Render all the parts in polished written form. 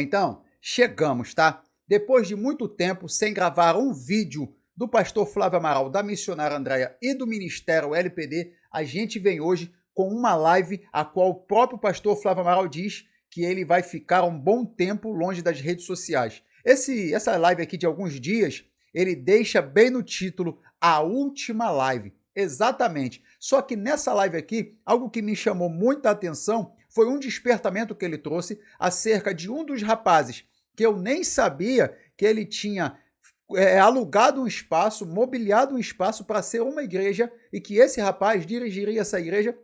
Então, chegamos, tá? Depois de muito tempo sem gravar um vídeo do pastor Flávio Amaral, da missionária Andréia e do Ministério LPD, a gente vem hoje com uma live a qual o próprio pastor Flávio Amaral diz que ele vai ficar um bom tempo longe das redes sociais. Essa live aqui de alguns dias, ele deixa bem no título, a última live. Exatamente. Só que nessa live aqui, algo que me chamou muita atenção foi um despertamento que ele trouxe acerca de um dos rapazes que eu nem sabia que ele tinha alugado um espaço, mobiliado um espaço para ser uma igreja e que esse rapaz dirigiria essa igreja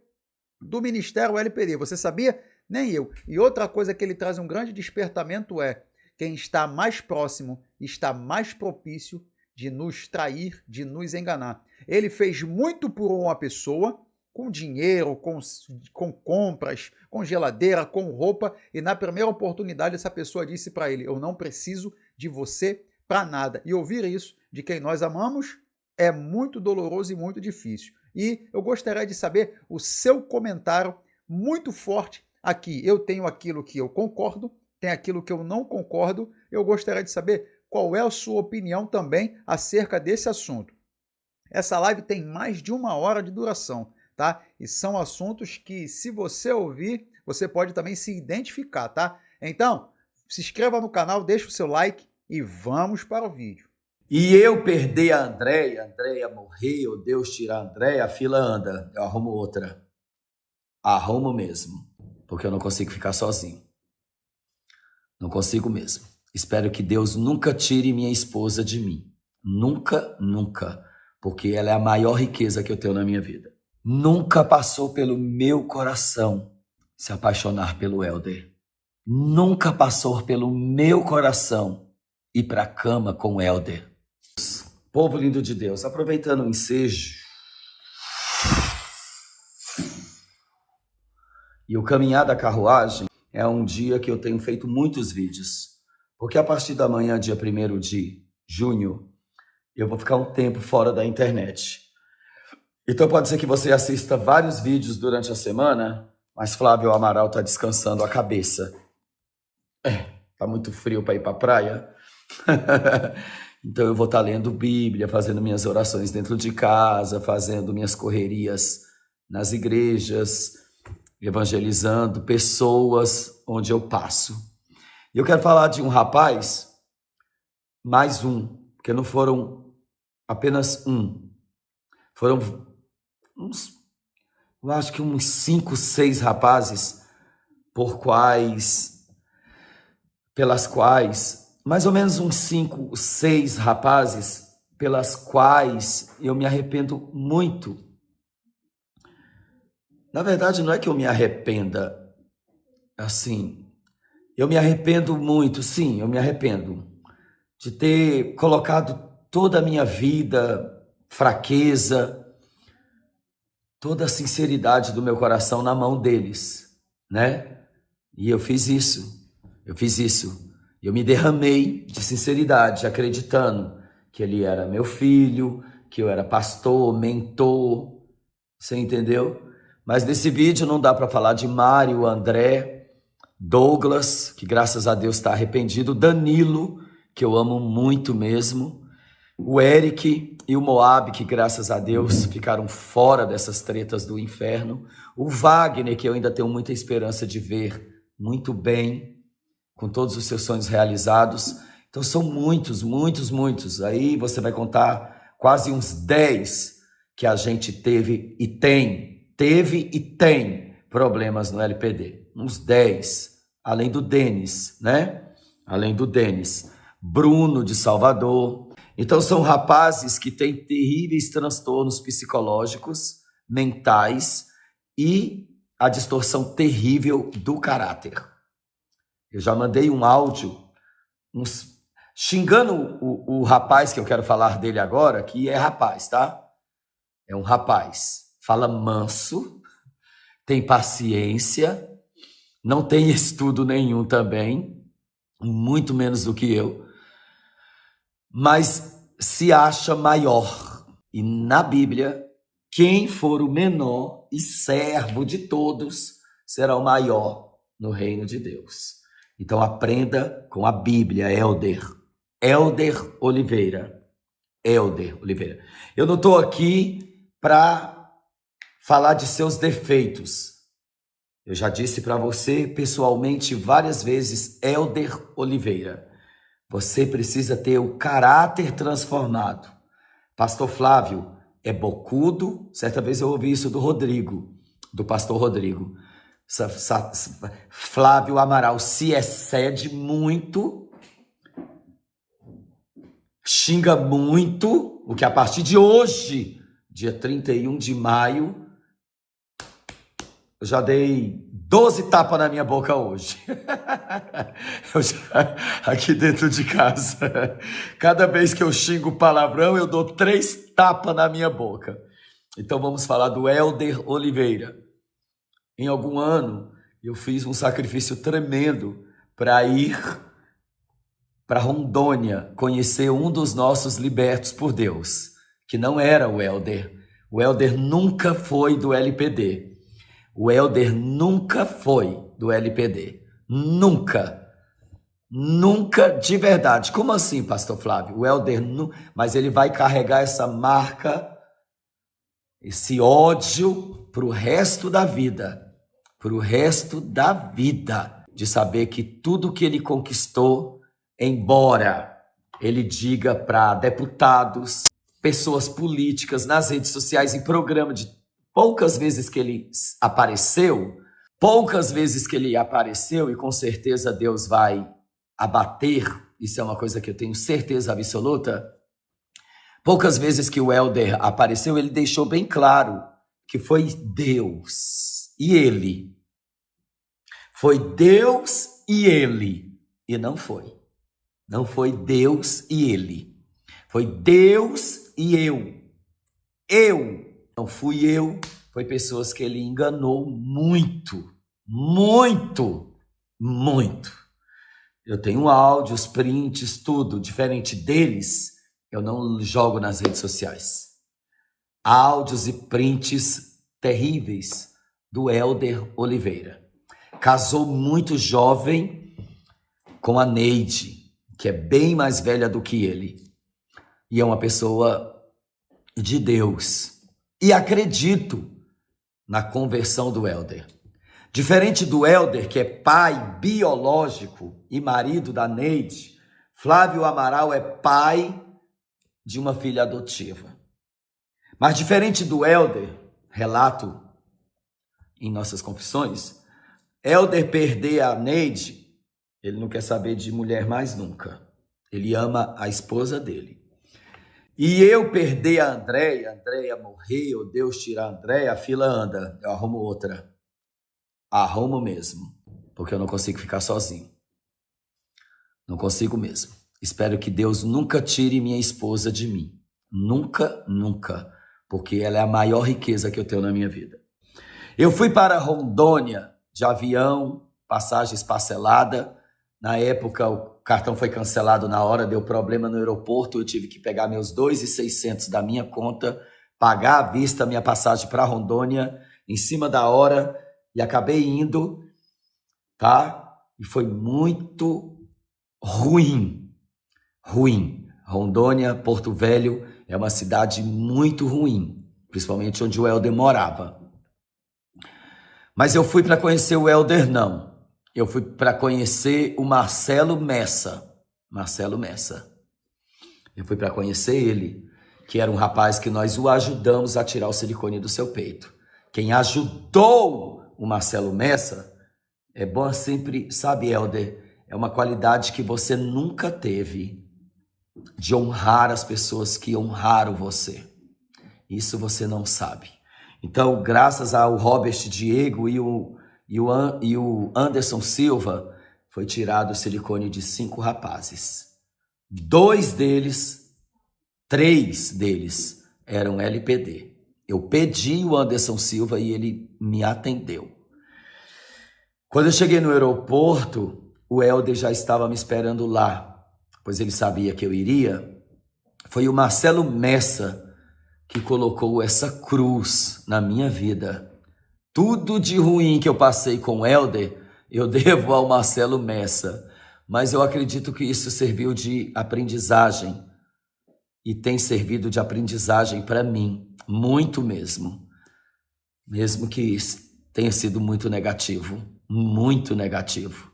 do Ministério LPD. Você sabia? Nem eu. E outra coisa que ele traz um grande despertamento é quem está mais próximo está mais propício de nos trair, de nos enganar. Ele fez muito por uma pessoa, com dinheiro, com compras, com geladeira, com roupa, e na primeira oportunidade essa pessoa disse para ele, eu não preciso de você para nada. E ouvir isso de quem nós amamos é muito doloroso e muito difícil. E eu gostaria de saber o seu comentário muito forte aqui. Eu tenho aquilo que eu concordo, tem aquilo que eu não concordo. Eu gostaria de saber qual é a sua opinião também acerca desse assunto. Essa live tem mais de 1 hora de duração, tá? E são assuntos que, se você ouvir, você pode também se identificar, tá? Então, se inscreva no canal, deixa o seu like e vamos para o vídeo. E eu perder a Andréia morreu, Deus tirar a Andréia, a fila anda, eu arrumo outra. Arrumo mesmo, porque eu não consigo ficar sozinho. Não consigo mesmo. Espero que Deus nunca tire minha esposa de mim. Nunca, nunca. Porque ela é a maior riqueza que eu tenho na minha vida. Nunca passou pelo meu coração se apaixonar pelo Helder. Nunca passou pelo meu coração ir para a cama com o Helder. Povo lindo de Deus, aproveitando o ensejo e o caminhar da carruagem, é um dia que eu tenho feito muitos vídeos. Porque a partir da manhã, dia 1º de junho, eu vou ficar um tempo fora da internet. Então pode ser que você assista vários vídeos durante a semana, mas Flávio Amaral está descansando a cabeça. Tá muito frio para ir para a praia. Então eu vou estar lendo Bíblia, fazendo minhas orações dentro de casa, fazendo minhas correrias nas igrejas, evangelizando pessoas onde eu passo. E eu quero falar de um rapaz, mais um, porque não foram apenas um. Foram eu acho que uns 5, 6 rapazes pelas quais, mais ou menos uns 5, 6 rapazes pelas quais eu me arrependo muito. Na verdade, não é que eu me arrependa, assim, eu me arrependo muito, sim, eu me arrependo de ter colocado toda a minha vida, fraqueza, toda a sinceridade do meu coração na mão deles, né? E eu fiz isso. Eu me derramei de sinceridade, acreditando que ele era meu filho, que eu era pastor, mentor, você entendeu? Mas nesse vídeo não dá para falar de Mário, André, Douglas, que graças a Deus está arrependido, Danilo, que eu amo muito mesmo, o Eric e o Moab, que graças a Deus ficaram fora dessas tretas do inferno, o Wagner, que eu ainda tenho muita esperança de ver muito bem, com todos os seus sonhos realizados. Então são muitos. Aí você vai contar quase uns 10 que a gente teve e tem problemas no LPD. Uns 10, além do Denis, né? Além do Denis. Bruno de Salvador. Então são rapazes que têm terríveis transtornos psicológicos, mentais e a distorção terrível do caráter. Eu já mandei um áudio xingando o rapaz que eu quero falar dele agora, que é rapaz, tá? É um rapaz. Fala manso, tem paciência, não tem estudo nenhum também, muito menos do que eu, mas se acha maior. E na Bíblia, quem for o menor e servo de todos será o maior no reino de Deus. Então aprenda com a Bíblia, Elder. Elder Oliveira. Elder Oliveira. Eu não estou aqui para falar de seus defeitos. Eu já disse para você pessoalmente várias vezes, Elder Oliveira. Você precisa ter o caráter transformado. Pastor Flávio é bocudo. Certa vez eu ouvi isso do Rodrigo, do pastor Rodrigo. Flávio Amaral se excede muito, xinga muito, o que a partir de hoje, dia 31 de maio, eu já dei 12 tapas na minha boca hoje. Aqui dentro de casa. Cada vez que eu xingo palavrão, eu dou 3 tapas na minha boca. Então vamos falar do Elder Oliveira. Em algum ano, eu fiz um sacrifício tremendo para ir para Rondônia, conhecer um dos nossos libertos por Deus, que não era o Elder. O Elder nunca foi do LPD. O Elder nunca foi do LPD. Nunca. Nunca de verdade. Como assim, pastor Flávio? O Elder mas ele vai carregar essa marca, esse ódio para o resto da vida. Para o resto da vida. De saber que tudo que ele conquistou, embora ele diga para deputados, pessoas políticas, nas redes sociais, em programa de poucas vezes que ele apareceu, e com certeza Deus vai abater, isso é uma coisa que eu tenho certeza absoluta, poucas vezes que o Elder apareceu, ele deixou bem claro que foi Deus e ele. Foi Deus e ele. E não foi. Não foi Deus e ele. Foi Deus e eu. Eu. Não fui eu. Foi pessoas que ele enganou muito. Muito. Muito. Eu tenho áudios, prints, tudo. Diferente deles, eu não jogo nas redes sociais. Áudios e prints terríveis do Elder Oliveira. Casou muito jovem com a Neide, que é bem mais velha do que ele. E é uma pessoa de Deus. E acredito na conversão do Elder. Diferente do Elder, que é pai biológico e marido da Neide, Flávio Amaral é pai de uma filha adotiva. Mas diferente do Elder, relato em nossas confissões, Elder perder a Neide, ele não quer saber de mulher mais nunca. Ele ama a esposa dele. E eu perder a Andréia morreu, Deus tirar a Andréia, a fila anda, eu arrumo outra. Arrumo mesmo, porque eu não consigo ficar sozinho. Não consigo mesmo. Espero que Deus nunca tire minha esposa de mim. Nunca, nunca. Porque ela é a maior riqueza que eu tenho na minha vida. Eu fui para Rondônia de avião, passagens parcelada. Na época, o cartão foi cancelado na hora, deu problema no aeroporto. Eu tive que pegar meus 2.600 da minha conta, pagar à vista a minha passagem para Rondônia, em cima da hora, e acabei indo, tá? E foi muito ruim. Ruim. Rondônia, Porto Velho, é uma cidade muito ruim, principalmente onde o Elder morava. Mas eu fui para conhecer o Elder, não. Eu fui para conhecer o Marcelo Messa. Marcelo Messa. Eu fui para conhecer ele, que era um rapaz que nós o ajudamos a tirar o silicone do seu peito. Quem ajudou o Marcelo Messa, é bom sempre, sabe, Elder, é uma qualidade que você nunca teve, de honrar as pessoas que honraram você. Isso você não sabe. Então, graças ao Robert Diego e o Anderson Silva, foi tirado o silicone de 5 rapazes. 3 deles eram LPD. Eu pedi o Anderson Silva e ele me atendeu. Quando eu cheguei no aeroporto, o Elder já estava me esperando lá, pois ele sabia que eu iria. Foi o Marcelo Messa que colocou essa cruz na minha vida. Tudo de ruim que eu passei com o Elder, eu devo ao Marcelo Messa, mas eu acredito que isso serviu de aprendizagem e tem servido de aprendizagem para mim, muito mesmo que tenha sido muito negativo, muito negativo.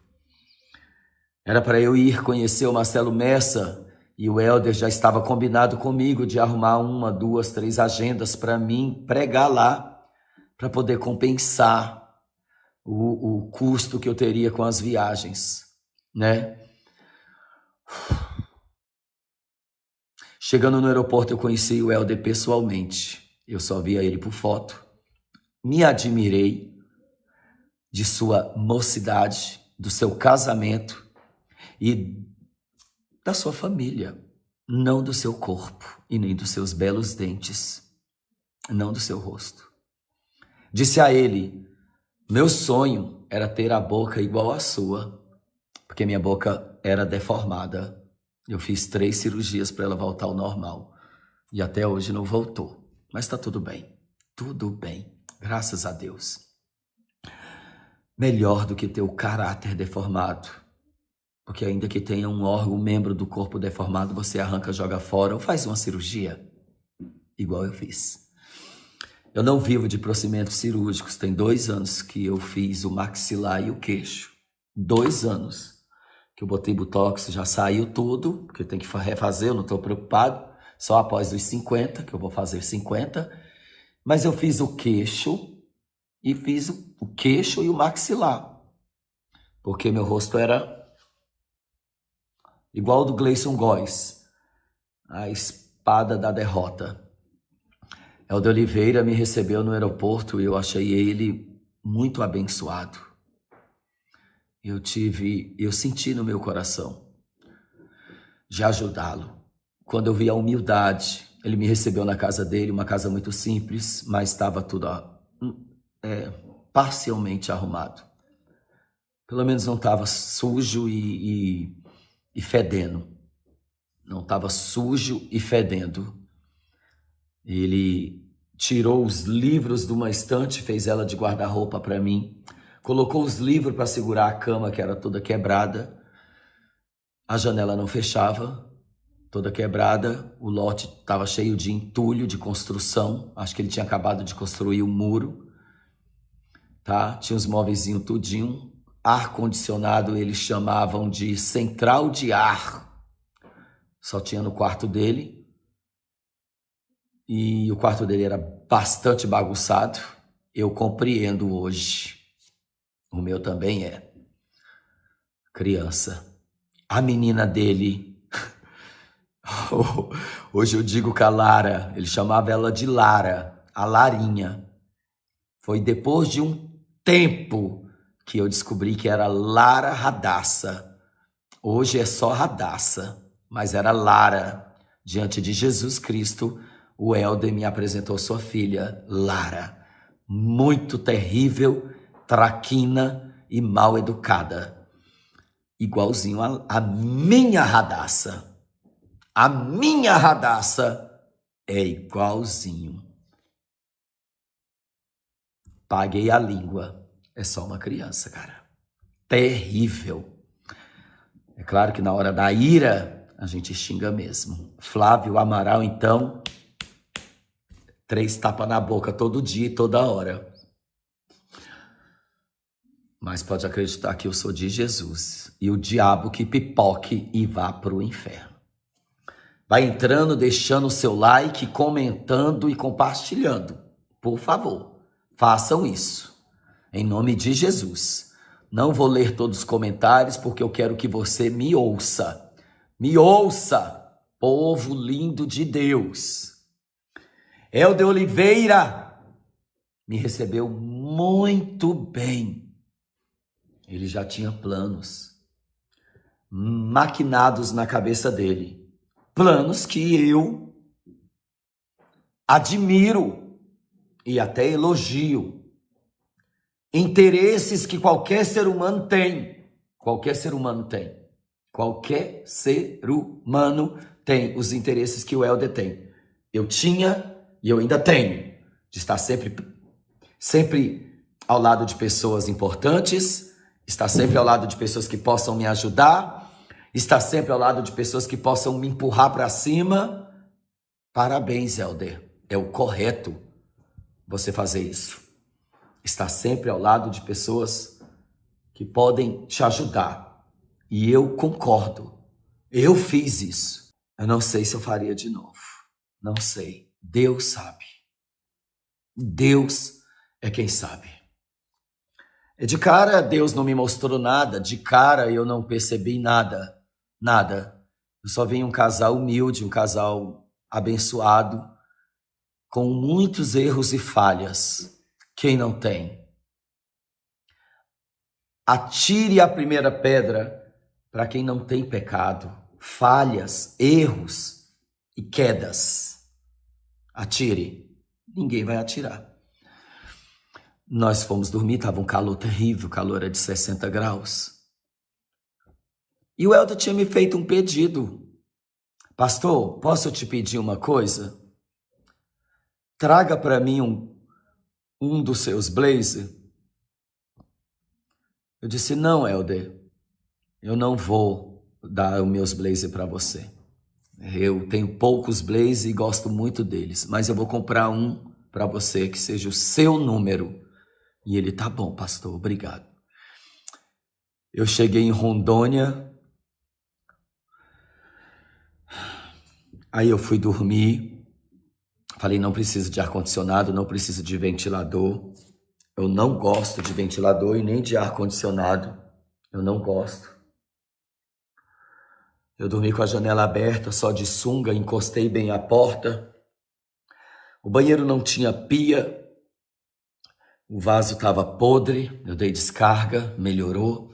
Era para eu ir conhecer o Marcelo Messa e o Helder já estava combinado comigo de arrumar 1, 2, 3 agendas para mim pregar lá, para poder compensar o custo que eu teria com as viagens, né? Chegando no aeroporto, eu conheci o Helder pessoalmente. Eu só via ele por foto. Me admirei de sua mocidade, do seu casamento e da sua família, não do seu corpo e nem dos seus belos dentes, não do seu rosto. Disse a ele: meu sonho era ter a boca igual à sua, porque minha boca era deformada. Eu fiz 3 cirurgias para ela voltar ao normal e até hoje não voltou, mas está tudo bem, graças a Deus. Melhor do que ter o caráter deformado, porque ainda que tenha um órgão, um membro do corpo deformado, você arranca, joga fora ou faz uma cirurgia, igual eu fiz. Eu não vivo de procedimentos cirúrgicos, tem 2 anos que eu fiz o maxilar e o queixo. 2 anos que eu botei botox, já saiu tudo, porque tem que refazer, eu não estou preocupado, só após os 50, que eu vou fazer 50, mas eu fiz o queixo e fiz o queixo e o maxilar, porque meu rosto era igual ao do Gleison Góes, a espada da derrota. Helder Oliveira me recebeu no aeroporto e eu achei ele muito abençoado. Eu senti no meu coração de ajudá-lo. Quando eu vi a humildade, ele me recebeu na casa dele, uma casa muito simples, mas estava tudo parcialmente arrumado. Pelo menos não estava sujo e fedendo. Não estava sujo e fedendo. Ele tirou os livros de uma estante, fez ela de guarda-roupa para mim, colocou os livros para segurar a cama, que era toda quebrada. A janela não fechava, toda quebrada. O lote estava cheio de entulho de construção. Acho que ele tinha acabado de construir o muro. Tá? Tinha os móveizinhos tudinho. Ar-condicionado eles chamavam de central de ar. Só tinha no quarto dele. E o quarto dele era bastante bagunçado. Eu compreendo hoje. O meu também é. Criança. A menina dele. Hoje eu digo que a Lara, ele chamava ela de Lara, a Larinha. Foi depois de um tempo que eu descobri que era Lara Radassa. Hoje é só Radassa, mas era Lara. Diante de Jesus Cristo, o Helder me apresentou sua filha, Lara. Muito terrível, traquina e mal educada. Igualzinho a minha Radassa. A minha Radassa é igualzinho. Paguei a língua. É só uma criança, cara. Terrível. É claro que na hora da ira, a gente xinga mesmo. Flávio Amaral, então, 3 tapas na boca todo dia e toda hora. Mas pode acreditar que eu sou de Jesus. E o diabo que pipoque e vá para o inferno. Vai entrando, deixando o seu like, comentando e compartilhando. Por favor, façam isso. Em nome de Jesus. Não vou ler todos os comentários porque eu quero que você me ouça. Me ouça, povo lindo de Deus. Helder Oliveira me recebeu muito bem. Ele já tinha planos maquinados na cabeça dele. Planos que eu admiro e até elogio. Interesses que qualquer ser humano tem. Qualquer ser humano tem. Qualquer ser humano tem os interesses que o Helder tem. Eu tinha e eu ainda tenho. De estar sempre ao lado de pessoas importantes, estar sempre ao lado de pessoas que possam me ajudar, estar sempre ao lado de pessoas que possam me empurrar para cima. Parabéns, Helder. É o correto você fazer isso. Estar sempre ao lado de pessoas que podem te ajudar. E eu concordo. Eu fiz isso. Eu não sei se eu faria de novo. Não sei. Deus sabe. Deus é quem sabe. De cara, Deus não me mostrou nada. De cara, eu não percebi nada. Nada. Eu só vi um casal humilde, um casal abençoado, com muitos erros e falhas. Quem não tem? Atire a primeira pedra para quem não tem pecado, falhas, erros e quedas. Atire. Ninguém vai atirar. Nós fomos dormir, estava um calor terrível, o calor era de 60 graus. E o Helder tinha me feito um pedido. Pastor, posso te pedir uma coisa? Traga para mim um dos seus blazers. Eu disse, não, Helder, eu não vou dar os meus blazers para você. Eu tenho poucos blazers e gosto muito deles, mas eu vou comprar um para você que seja o seu número. E ele, tá bom, pastor, obrigado. Eu cheguei em Rondônia, aí eu fui dormir, falei, não precisa de ar-condicionado, não precisa de ventilador. Eu não gosto de ventilador e nem de ar-condicionado, eu não gosto. Eu dormi com a janela aberta, só de sunga, encostei bem a porta. O banheiro não tinha pia. O vaso estava podre, eu dei descarga, melhorou.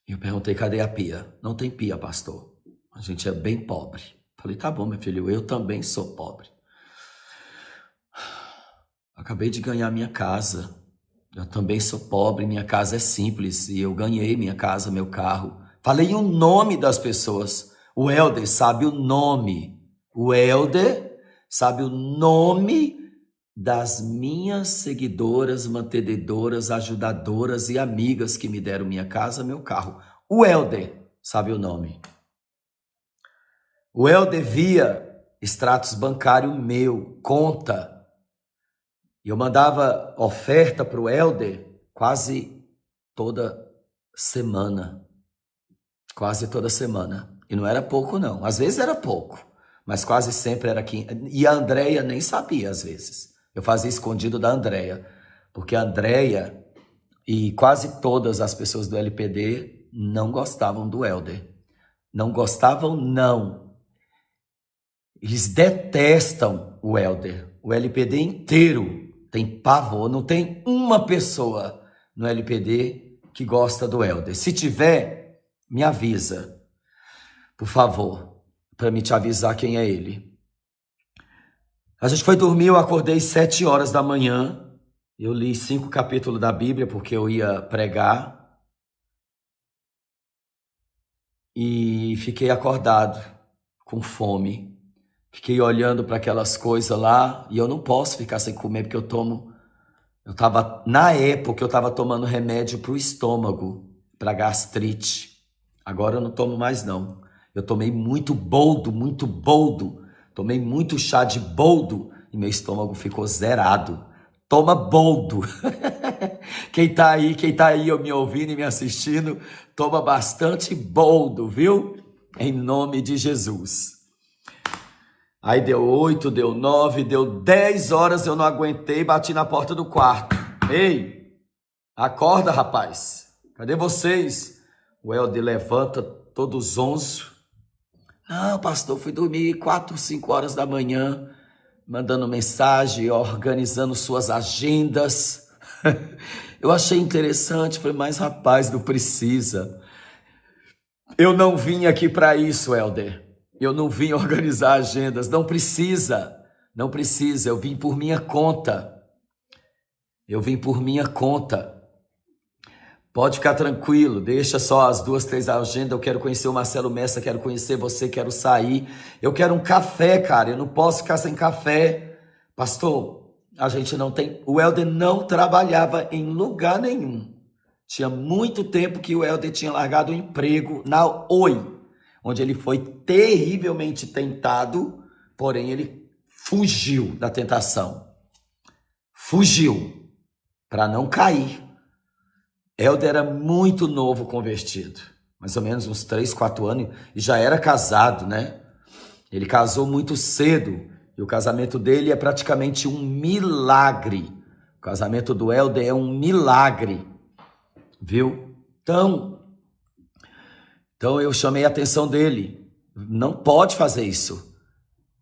Eu perguntei, cadê a pia? Não tem pia, pastor. A gente é bem pobre. Falei, tá bom, meu filho, eu também sou pobre. Acabei de ganhar minha casa. Eu também sou pobre, minha casa é simples. E eu ganhei minha casa, meu carro. Falei o nome das pessoas. O Helder sabe o nome. O Helder sabe o nome das minhas seguidoras, mantenedoras, ajudadoras e amigas que me deram minha casa, meu carro. O Helder sabe o nome. O Helder via extratos bancários meu, conta. E eu mandava oferta para o Helder quase toda semana. Quase toda semana. E não era pouco, não. Às vezes era pouco, mas quase sempre era aqui. E a Andréia nem sabia, às vezes. Eu fazia escondido da Andréia, porque a Andréia e quase todas as pessoas do LPD não gostavam do Helder. Não gostavam, não. Eles detestam o Helder. O LPD inteiro tem pavor. Não tem uma pessoa no LPD que gosta do Helder. Se tiver, me avisa, por favor, para me te avisar quem é ele. A gente foi dormir, eu acordei 7 horas da manhã, eu li 5 capítulos da Bíblia porque eu ia pregar e fiquei acordado com fome. Fiquei olhando para aquelas coisas lá e eu não posso ficar sem comer porque na época eu estava tomando remédio para o estômago, para gastrite. Agora eu não tomo mais não. Eu tomei muito boldo, tomei muito chá de boldo e meu estômago ficou zerado. Toma boldo. Quem tá aí me ouvindo e me assistindo, toma bastante boldo, viu? Em nome de Jesus. Aí deu 8, deu 9, deu 10 horas, eu não aguentei, bati na porta do quarto. Ei, acorda, rapaz. Cadê vocês? O Helder levanta todo zonzo. Não, pastor, fui dormir 4, 5 horas da manhã, mandando mensagem, organizando suas agendas. Eu achei interessante, falei, mas rapaz, não precisa. Eu não vim aqui para isso, Helder. Eu não vim organizar agendas, não precisa, eu vim por minha conta. Pode ficar tranquilo, deixa só as 2, 3 agendas, eu quero conhecer o Marcelo Messa, quero conhecer você, quero sair. Eu quero um café, cara, eu não posso ficar sem café. Pastor, a gente não tem... O Helder não trabalhava em lugar nenhum. Tinha muito tempo que o Helder tinha largado o emprego na Oi, onde ele foi terrivelmente tentado, porém ele fugiu da tentação. Fugiu para não cair. Helder era muito novo convertido, mais ou menos uns 3, 4 anos, e já era casado, né? Ele casou muito cedo, e o casamento dele é praticamente um milagre. O casamento do Helder é um milagre, viu? Então eu chamei a atenção dele. Não pode fazer isso.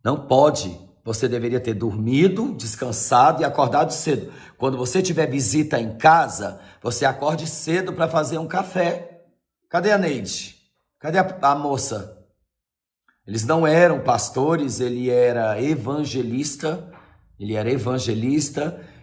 Não pode. Você deveria ter dormido, descansado e acordado cedo. Quando você tiver visita em casa, você acorde cedo para fazer um café. Cadê a Neide? Cadê a moça? Eles não eram pastores, ele era evangelista.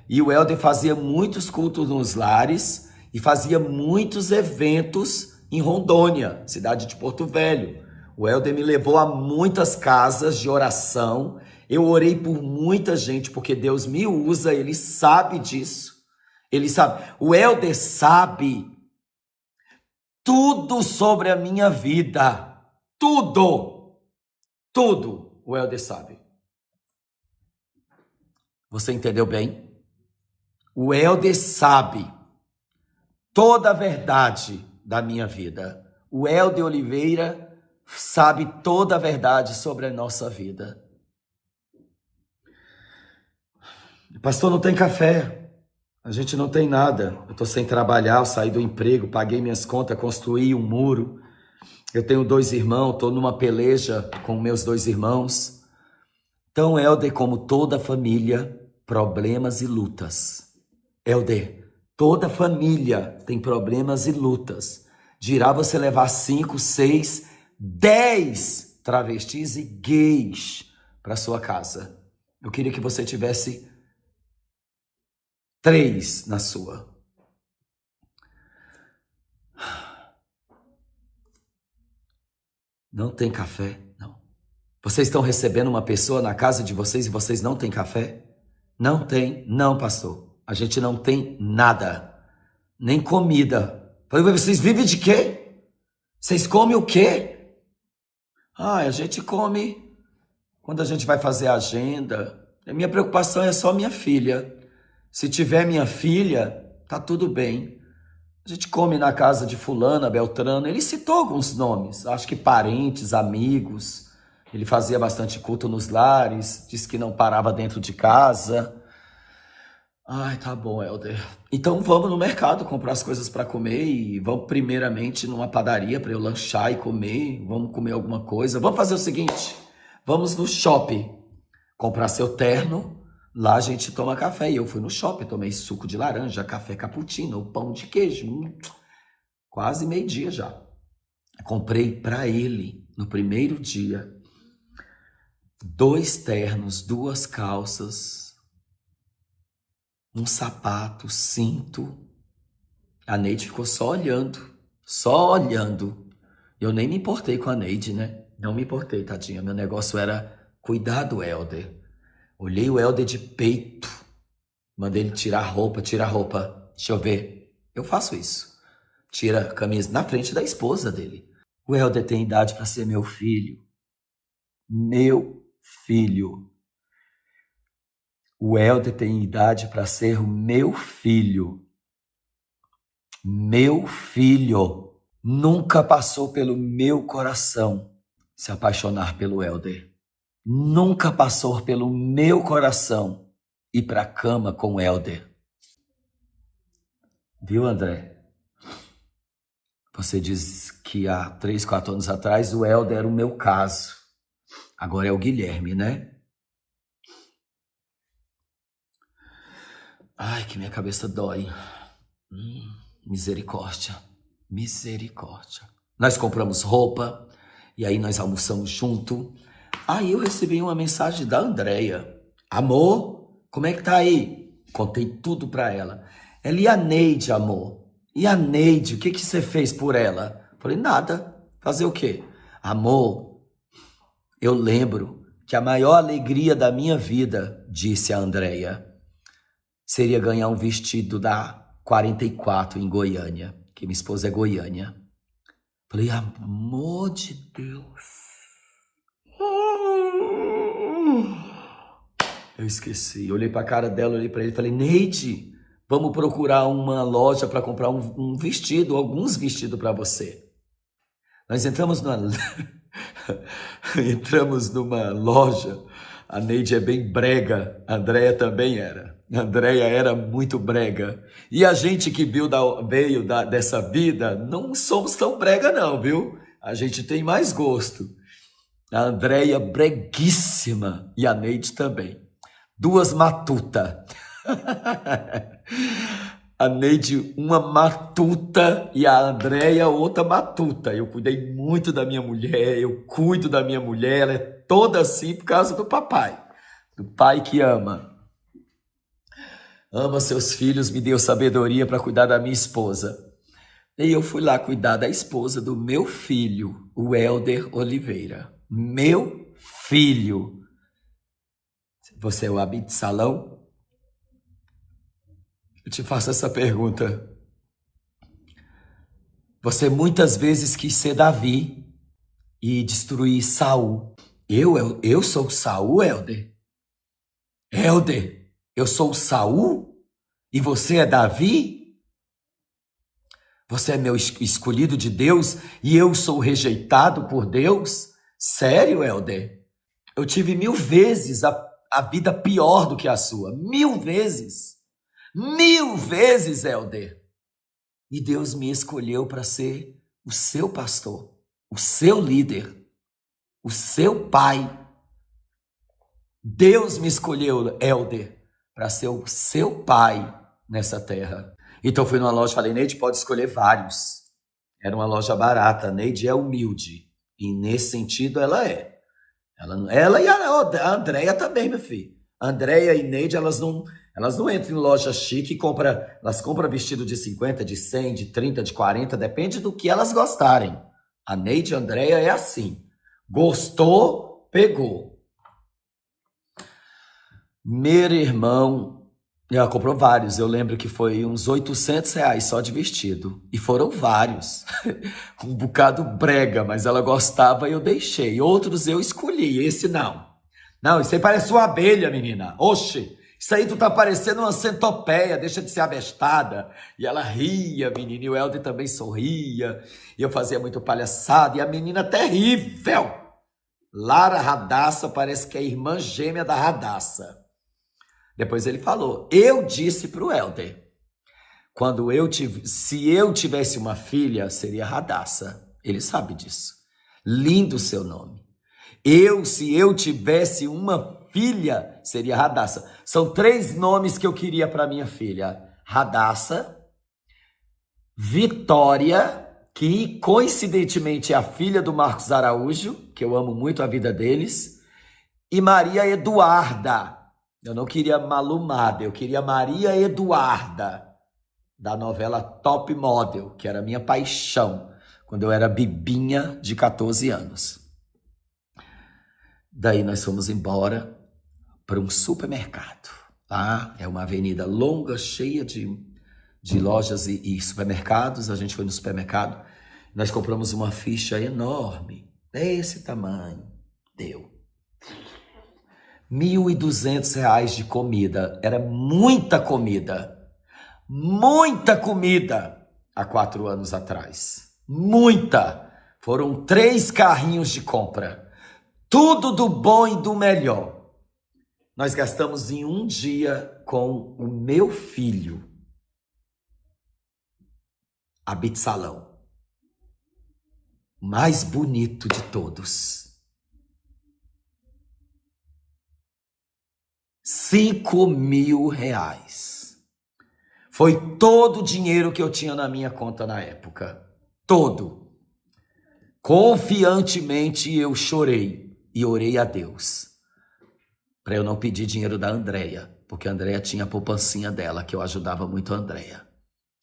E o Helder fazia muitos cultos nos lares e fazia muitos eventos em Rondônia, cidade de Porto Velho. O Helder me levou a muitas casas de oração. Eu orei por muita gente, porque Deus me usa, ele sabe disso. Ele sabe. O Helder sabe tudo sobre a minha vida. Tudo. Tudo o Helder sabe. Você entendeu bem? O Helder sabe toda a verdade da minha vida. O Helder Oliveira sabe toda a verdade sobre a nossa vida. Pastor, não tem café. A gente não tem nada. Eu estou sem trabalhar, eu saí do emprego, paguei minhas contas, construí um muro. Eu tenho 2 irmãos, estou numa peleja com meus 2 irmãos. Então, Helder, como toda família, problemas e lutas. Helder, toda família tem problemas e lutas. Dirá você levar 5, 6, 10 travestis e gays para sua casa. Eu queria que você tivesse 3 na sua. Não tem café? Não. Vocês estão recebendo uma pessoa na casa de vocês e vocês não têm café? Não tem? Não, pastor. A gente não tem nada. Nem comida. Vocês vivem de quê? Vocês comem o quê? A gente come quando a gente vai fazer a agenda. A minha preocupação é só minha filha. Se tiver minha filha, tá tudo bem. A gente come na casa de fulana, Beltrano. Ele citou alguns nomes, acho que parentes, amigos. Ele fazia bastante culto nos lares, disse que não parava dentro de casa. Ai, tá bom, Helder. Então vamos no mercado comprar as coisas para comer e vamos primeiramente numa padaria para eu lanchar e comer. Vamos comer alguma coisa. Vamos fazer o seguinte, vamos no shopping comprar seu terno. Lá a gente toma café e eu fui no shopping, tomei suco de laranja, café cappuccino, pão de queijo, quase meio-dia já. Comprei para ele, no primeiro dia, 2 ternos, 2 calças, um sapato, cinto. A Neide ficou só olhando. Eu nem me importei com a Neide, né? Não me importei, tadinha. Meu negócio era cuidar do Helder. Olhei o Helder de peito, mandei ele tirar a roupa. Deixa eu ver. Eu faço isso. Tira a camisa na frente da esposa dele. O Helder tem idade para ser meu filho. Meu filho. O Helder tem idade para ser o meu filho. Meu filho. Nunca passou pelo meu coração se apaixonar pelo Helder. Nunca passou pelo meu coração ir para a cama com o Helder. Viu, André? Você diz que há 3, 4 anos atrás o Helder era o meu caso. Agora é o Guilherme, né? Ai, que minha cabeça dói. Misericórdia. Nós compramos roupa e aí nós almoçamos junto. Aí eu recebi uma mensagem da Andréia. Amor, como é que tá aí? Contei tudo pra ela. Ela, e a Neide, amor? E a Neide, o que você fez por ela? Falei, nada. Fazer o quê? Amor, eu lembro que a maior alegria da minha vida, disse a Andréia, seria ganhar um vestido da 44 em Goiânia, que minha esposa é goiânia. Falei, amor de Deus. Eu esqueci. Eu olhei para a cara dela, olhei para ele e falei, Neide, vamos procurar uma loja para comprar um vestido, alguns vestidos para você. Nós entramos numa loja. A Neide é bem brega, a Andréia também era. A Andréia era muito brega. E a gente que veio dessa vida, não somos tão brega não, viu? A gente tem mais gosto. A Andréia breguíssima e a Neide também. Duas matuta. A Neide uma matuta e a Andréia outra matuta. Eu cuidei muito da minha mulher, eu cuido da minha mulher, ela é toda assim por causa do papai. Do pai que ama. Ama seus filhos, me deu sabedoria para cuidar da minha esposa. E eu fui lá cuidar da esposa do meu filho, o Helder Oliveira. Meu filho. Você é o Absalão? Eu te faço essa pergunta. Você muitas vezes quis ser Davi e destruir Saul. Eu sou Saul, Helder? Helder, eu sou Saul? E você é Davi? Você é meu escolhido de Deus e eu sou rejeitado por Deus? Sério, Helder? Eu tive 1000 vezes a vida pior do que a sua. 1000 vezes. 1000 vezes, Helder. E Deus me escolheu para ser o seu pastor, o seu líder, o seu pai. Deus me escolheu, Helder, para ser o seu pai nessa terra. Então eu fui numa loja e falei, Neide, pode escolher vários. Era uma loja barata, Neide é humilde. E nesse sentido ela é. Ela e a Andréia também, meu filho. A Andréia e Neide, elas não entram em loja chique e elas compram vestido de 50, de 100, de 30, de 40, depende do que elas gostarem. A Neide e a Andréia é assim. Gostou, pegou. Meu irmão, ela comprou vários. Eu lembro que foi uns R$800 só de vestido. E foram vários. Um bocado brega, mas ela gostava e eu deixei. Outros eu escolhi, esse não. Não, isso aí parece uma abelha, menina. Oxe, isso aí tu tá parecendo uma centopeia, deixa de ser abestada. E ela ria, menina, e o Helder também sorria. E eu fazia muito palhaçada, e a menina terrível. Lara Radassa parece que é a irmã gêmea da Radassa. Depois ele falou, eu disse pro Helder, se eu tivesse uma filha, seria Radassa. Ele sabe disso. Lindo o seu nome. Se eu tivesse uma filha, seria Radassa. São 3 nomes que eu queria para minha filha. Radassa, Vitória, que coincidentemente é a filha do Marcos Araújo, que eu amo muito a vida deles, e Maria Eduarda. Eu não queria Malumada, eu queria Maria Eduarda, da novela Top Model, que era a minha paixão, quando eu era bebinha de 14 anos. Daí nós fomos embora para um supermercado. Lá é uma avenida longa, cheia de lojas e supermercados. A gente foi no supermercado, nós compramos uma ficha enorme, desse tamanho, deu. R$1.200 de comida, era muita comida há 4 anos atrás, muita, foram 3 carrinhos de compra, tudo do bom e do melhor, nós gastamos em um dia com o meu filho, Absalão, mais bonito de todos. R$5.000. Foi todo o dinheiro que eu tinha na minha conta na época. Todo. Confiantemente eu chorei e orei a Deus para eu não pedir dinheiro da Andréia, porque a Andréia tinha a poupancinha dela, que eu ajudava muito a Andréia.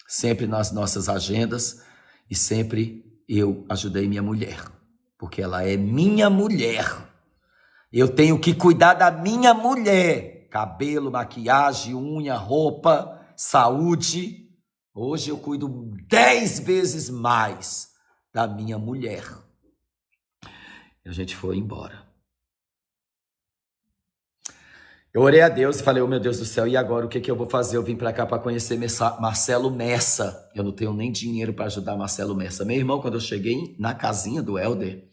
Sempre nas nossas agendas e sempre eu ajudei minha mulher, porque ela é minha mulher. Eu tenho que cuidar da minha mulher. Cabelo, maquiagem, unha, roupa, saúde. Hoje eu cuido 10 vezes mais da minha mulher. E a gente foi embora. Eu orei a Deus e falei, meu Deus do céu, e agora o que eu vou fazer? Eu vim para cá para conhecer Marcelo Messa. Eu não tenho nem dinheiro para ajudar Marcelo Messa. Meu irmão, quando eu cheguei na casinha do Helder,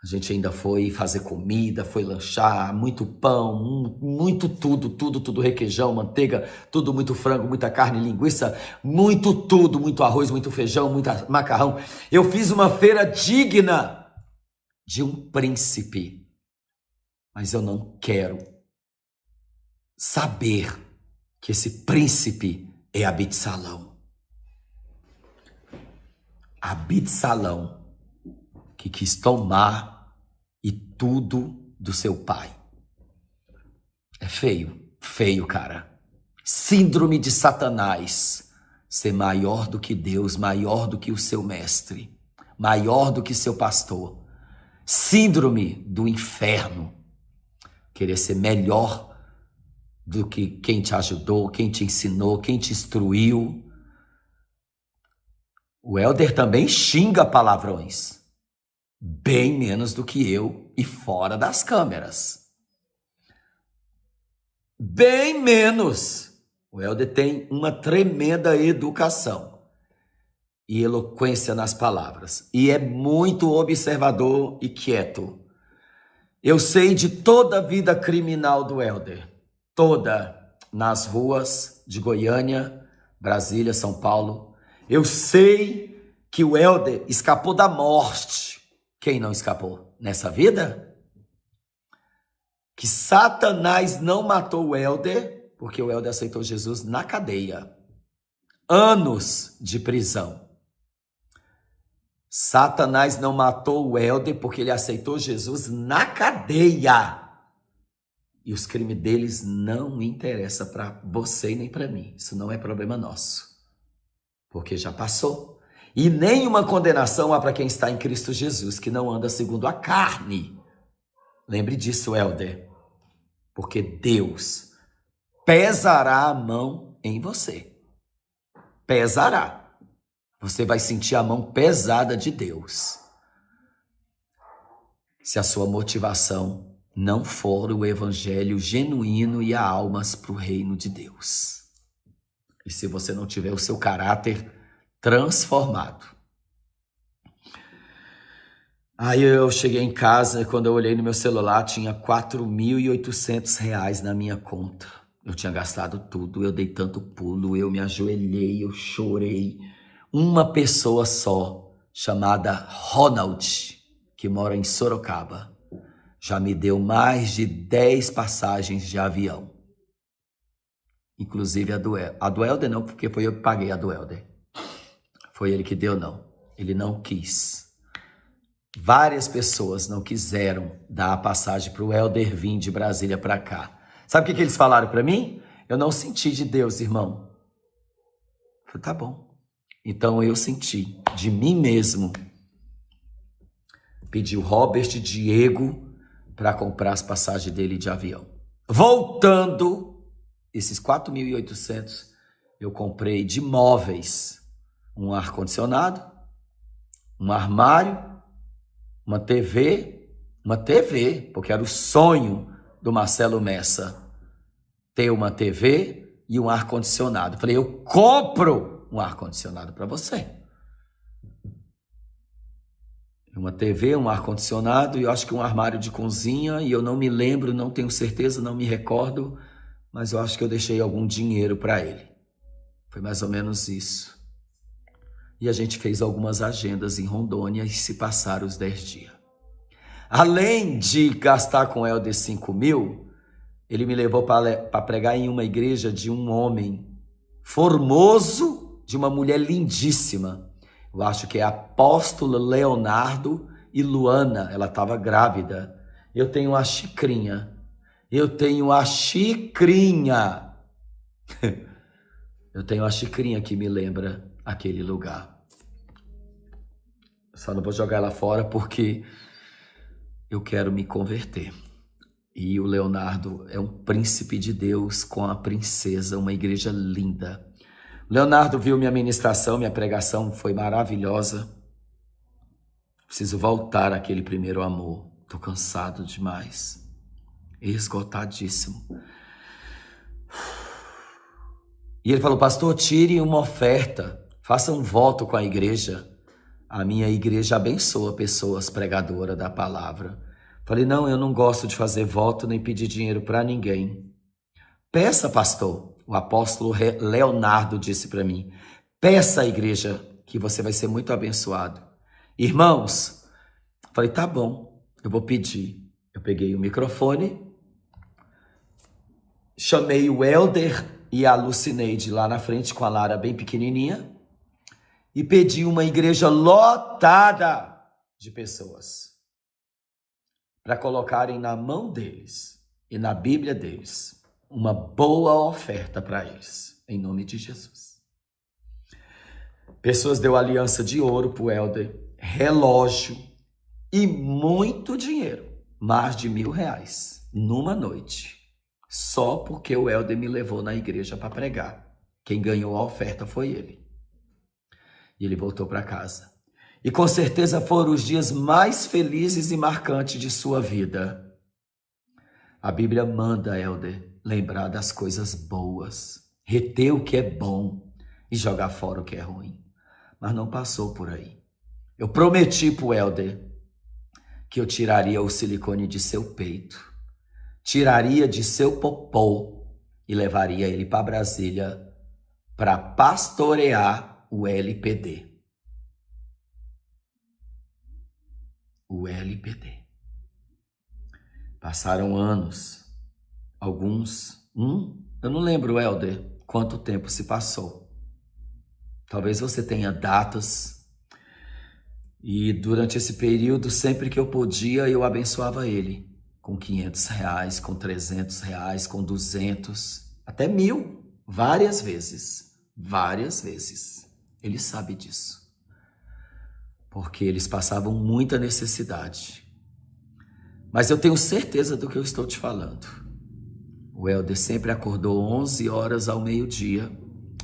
a gente ainda foi fazer comida, foi lanchar, muito pão, muito tudo, requeijão, manteiga, tudo, muito frango, muita carne, linguiça, muito arroz, muito feijão, muito macarrão. Eu fiz uma feira digna de um príncipe, mas eu não quero saber que esse príncipe é Absalão. Absalão, que quis tomar e tudo do seu pai. É feio, cara. Síndrome de Satanás, ser maior do que Deus, maior do que o seu mestre, maior do que seu pastor. Síndrome do inferno, querer ser melhor do que quem te ajudou, quem te ensinou, quem te instruiu. O Helder também xinga palavrões, bem menos do que eu e fora das câmeras. Bem menos. O Helder tem uma tremenda educação e eloquência nas palavras. E é muito observador e quieto. Eu sei de toda a vida criminal do Helder. Toda. Nas ruas de Goiânia, Brasília, São Paulo. Eu sei que o Helder escapou da morte. Quem não escapou nessa vida? Que Satanás não matou o Helder, porque o Helder aceitou Jesus na cadeia. Anos de prisão. Satanás não matou o Helder porque ele aceitou Jesus na cadeia. E os crimes deles não interessam para você e nem para mim. Isso não é problema nosso. Porque já passou. E nenhuma condenação há para quem está em Cristo Jesus, que não anda segundo a carne. Lembre disso, Helder. Porque Deus pesará a mão em você. Pesará. Você vai sentir a mão pesada de Deus. Se a sua motivação não for o evangelho genuíno e a almas para o reino de Deus. E se você não tiver o seu caráter transformado. Aí eu cheguei em casa, quando eu olhei no meu celular, tinha R$4.800 na minha conta. Eu tinha gastado tudo, eu dei tanto pulo, eu me ajoelhei, eu chorei. Uma pessoa só, chamada Ronald, que mora em Sorocaba, já me deu mais de 10 passagens de avião. Inclusive a do Helder não, porque foi eu que paguei a do Helder. Foi ele que deu, não. Ele não quis. Várias pessoas não quiseram dar a passagem para o Helder vir de Brasília para cá. Sabe o que eles falaram para mim? Eu não senti de Deus, irmão. Eu falei, tá bom. Então eu senti de mim mesmo. Pedi o Robert Diego para comprar as passagens dele de avião. Voltando, esses 4.800 eu comprei de móveis. Um ar-condicionado, um armário, uma TV, porque era o sonho do Marcelo Messa, ter uma TV e um ar-condicionado. Falei, eu compro um ar-condicionado para você. Uma TV, um ar-condicionado e eu acho que um armário de cozinha, e eu não me lembro, não tenho certeza, não me recordo, mas eu acho que eu deixei algum dinheiro para ele. Foi mais ou menos isso. E a gente fez algumas agendas em Rondônia e se passaram os 10 dias. Além de gastar com o Helder 5.000, ele me levou para pregar em uma igreja de um homem formoso, de uma mulher lindíssima. Eu acho que é apóstolo Leonardo e Luana, ela estava grávida. Eu tenho a xicrinha. Eu tenho a xicrinha que me lembra aquele lugar. Só não vou jogar ela fora porque eu quero me converter. E o Leonardo é um príncipe de Deus com a princesa, uma igreja linda. Leonardo viu minha ministração, minha pregação foi maravilhosa. Preciso voltar àquele primeiro amor. Tô cansado demais. Esgotadíssimo. E ele falou, pastor, tire uma oferta. Faça um voto com a igreja. A minha igreja abençoa pessoas pregadoras da palavra. Falei, não, eu não gosto de fazer voto nem pedir dinheiro para ninguém. Peça, pastor. O apóstolo Leonardo disse para mim, peça à igreja que você vai ser muito abençoado. Irmãos, falei, tá bom, eu vou pedir. Eu peguei o microfone, chamei o Helder e a Lucineide lá na frente com a Lara bem pequenininha e pedi uma igreja lotada de pessoas para colocarem na mão deles e na Bíblia deles uma boa oferta para eles, em nome de Jesus. Pessoas deu aliança de ouro para o Helder, relógio e muito dinheiro, mais de R$1.000 numa noite, só porque o Helder me levou na igreja para pregar. Quem ganhou a oferta foi ele. E ele voltou para casa. E com certeza foram os dias mais felizes e marcantes de sua vida. A Bíblia manda, Helder, lembrar das coisas boas, reter o que é bom e jogar fora o que é ruim. Mas não passou por aí. Eu prometi para o Helder que eu tiraria o silicone de seu peito, tiraria de seu popô e levaria ele para Brasília para pastorear o LPD. O LPD. Passaram anos, alguns, eu não lembro, Helder, quanto tempo se passou. Talvez você tenha datas. E durante esse período, sempre que eu podia, eu abençoava ele. Com R$500, com R$300, com 200, até 1.000, várias vezes. Várias vezes. Ele sabe disso. Porque eles passavam muita necessidade. Mas eu tenho certeza do que eu estou te falando. O Helder sempre acordou 11 horas ao meio-dia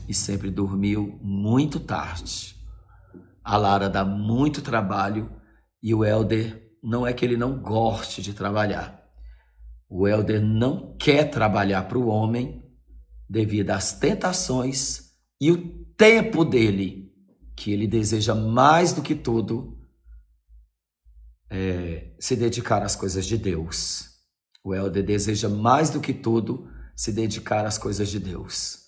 e sempre dormiu muito tarde. A Lara dá muito trabalho e o Helder não é que ele não goste de trabalhar. O Helder não quer trabalhar para o homem devido às tentações e o tempo dele, que ele deseja mais do que tudo se dedicar às coisas de Deus. O Helder deseja mais do que tudo se dedicar às coisas de Deus.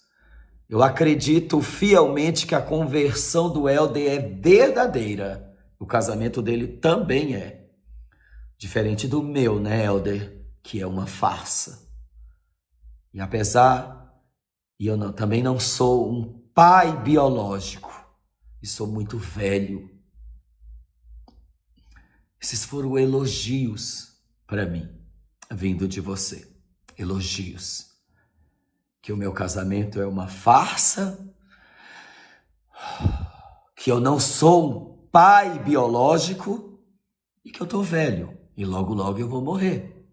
Eu acredito fielmente que a conversão do Helder é verdadeira. O casamento dele também é. Diferente do meu, né, Helder? Que é uma farsa. E apesar, eu também não sou um pai biológico. E sou muito velho. Esses foram elogios para mim, vindo de você. Elogios. Que o meu casamento é uma farsa, que eu não sou um pai biológico e que eu estou velho e logo logo eu vou morrer.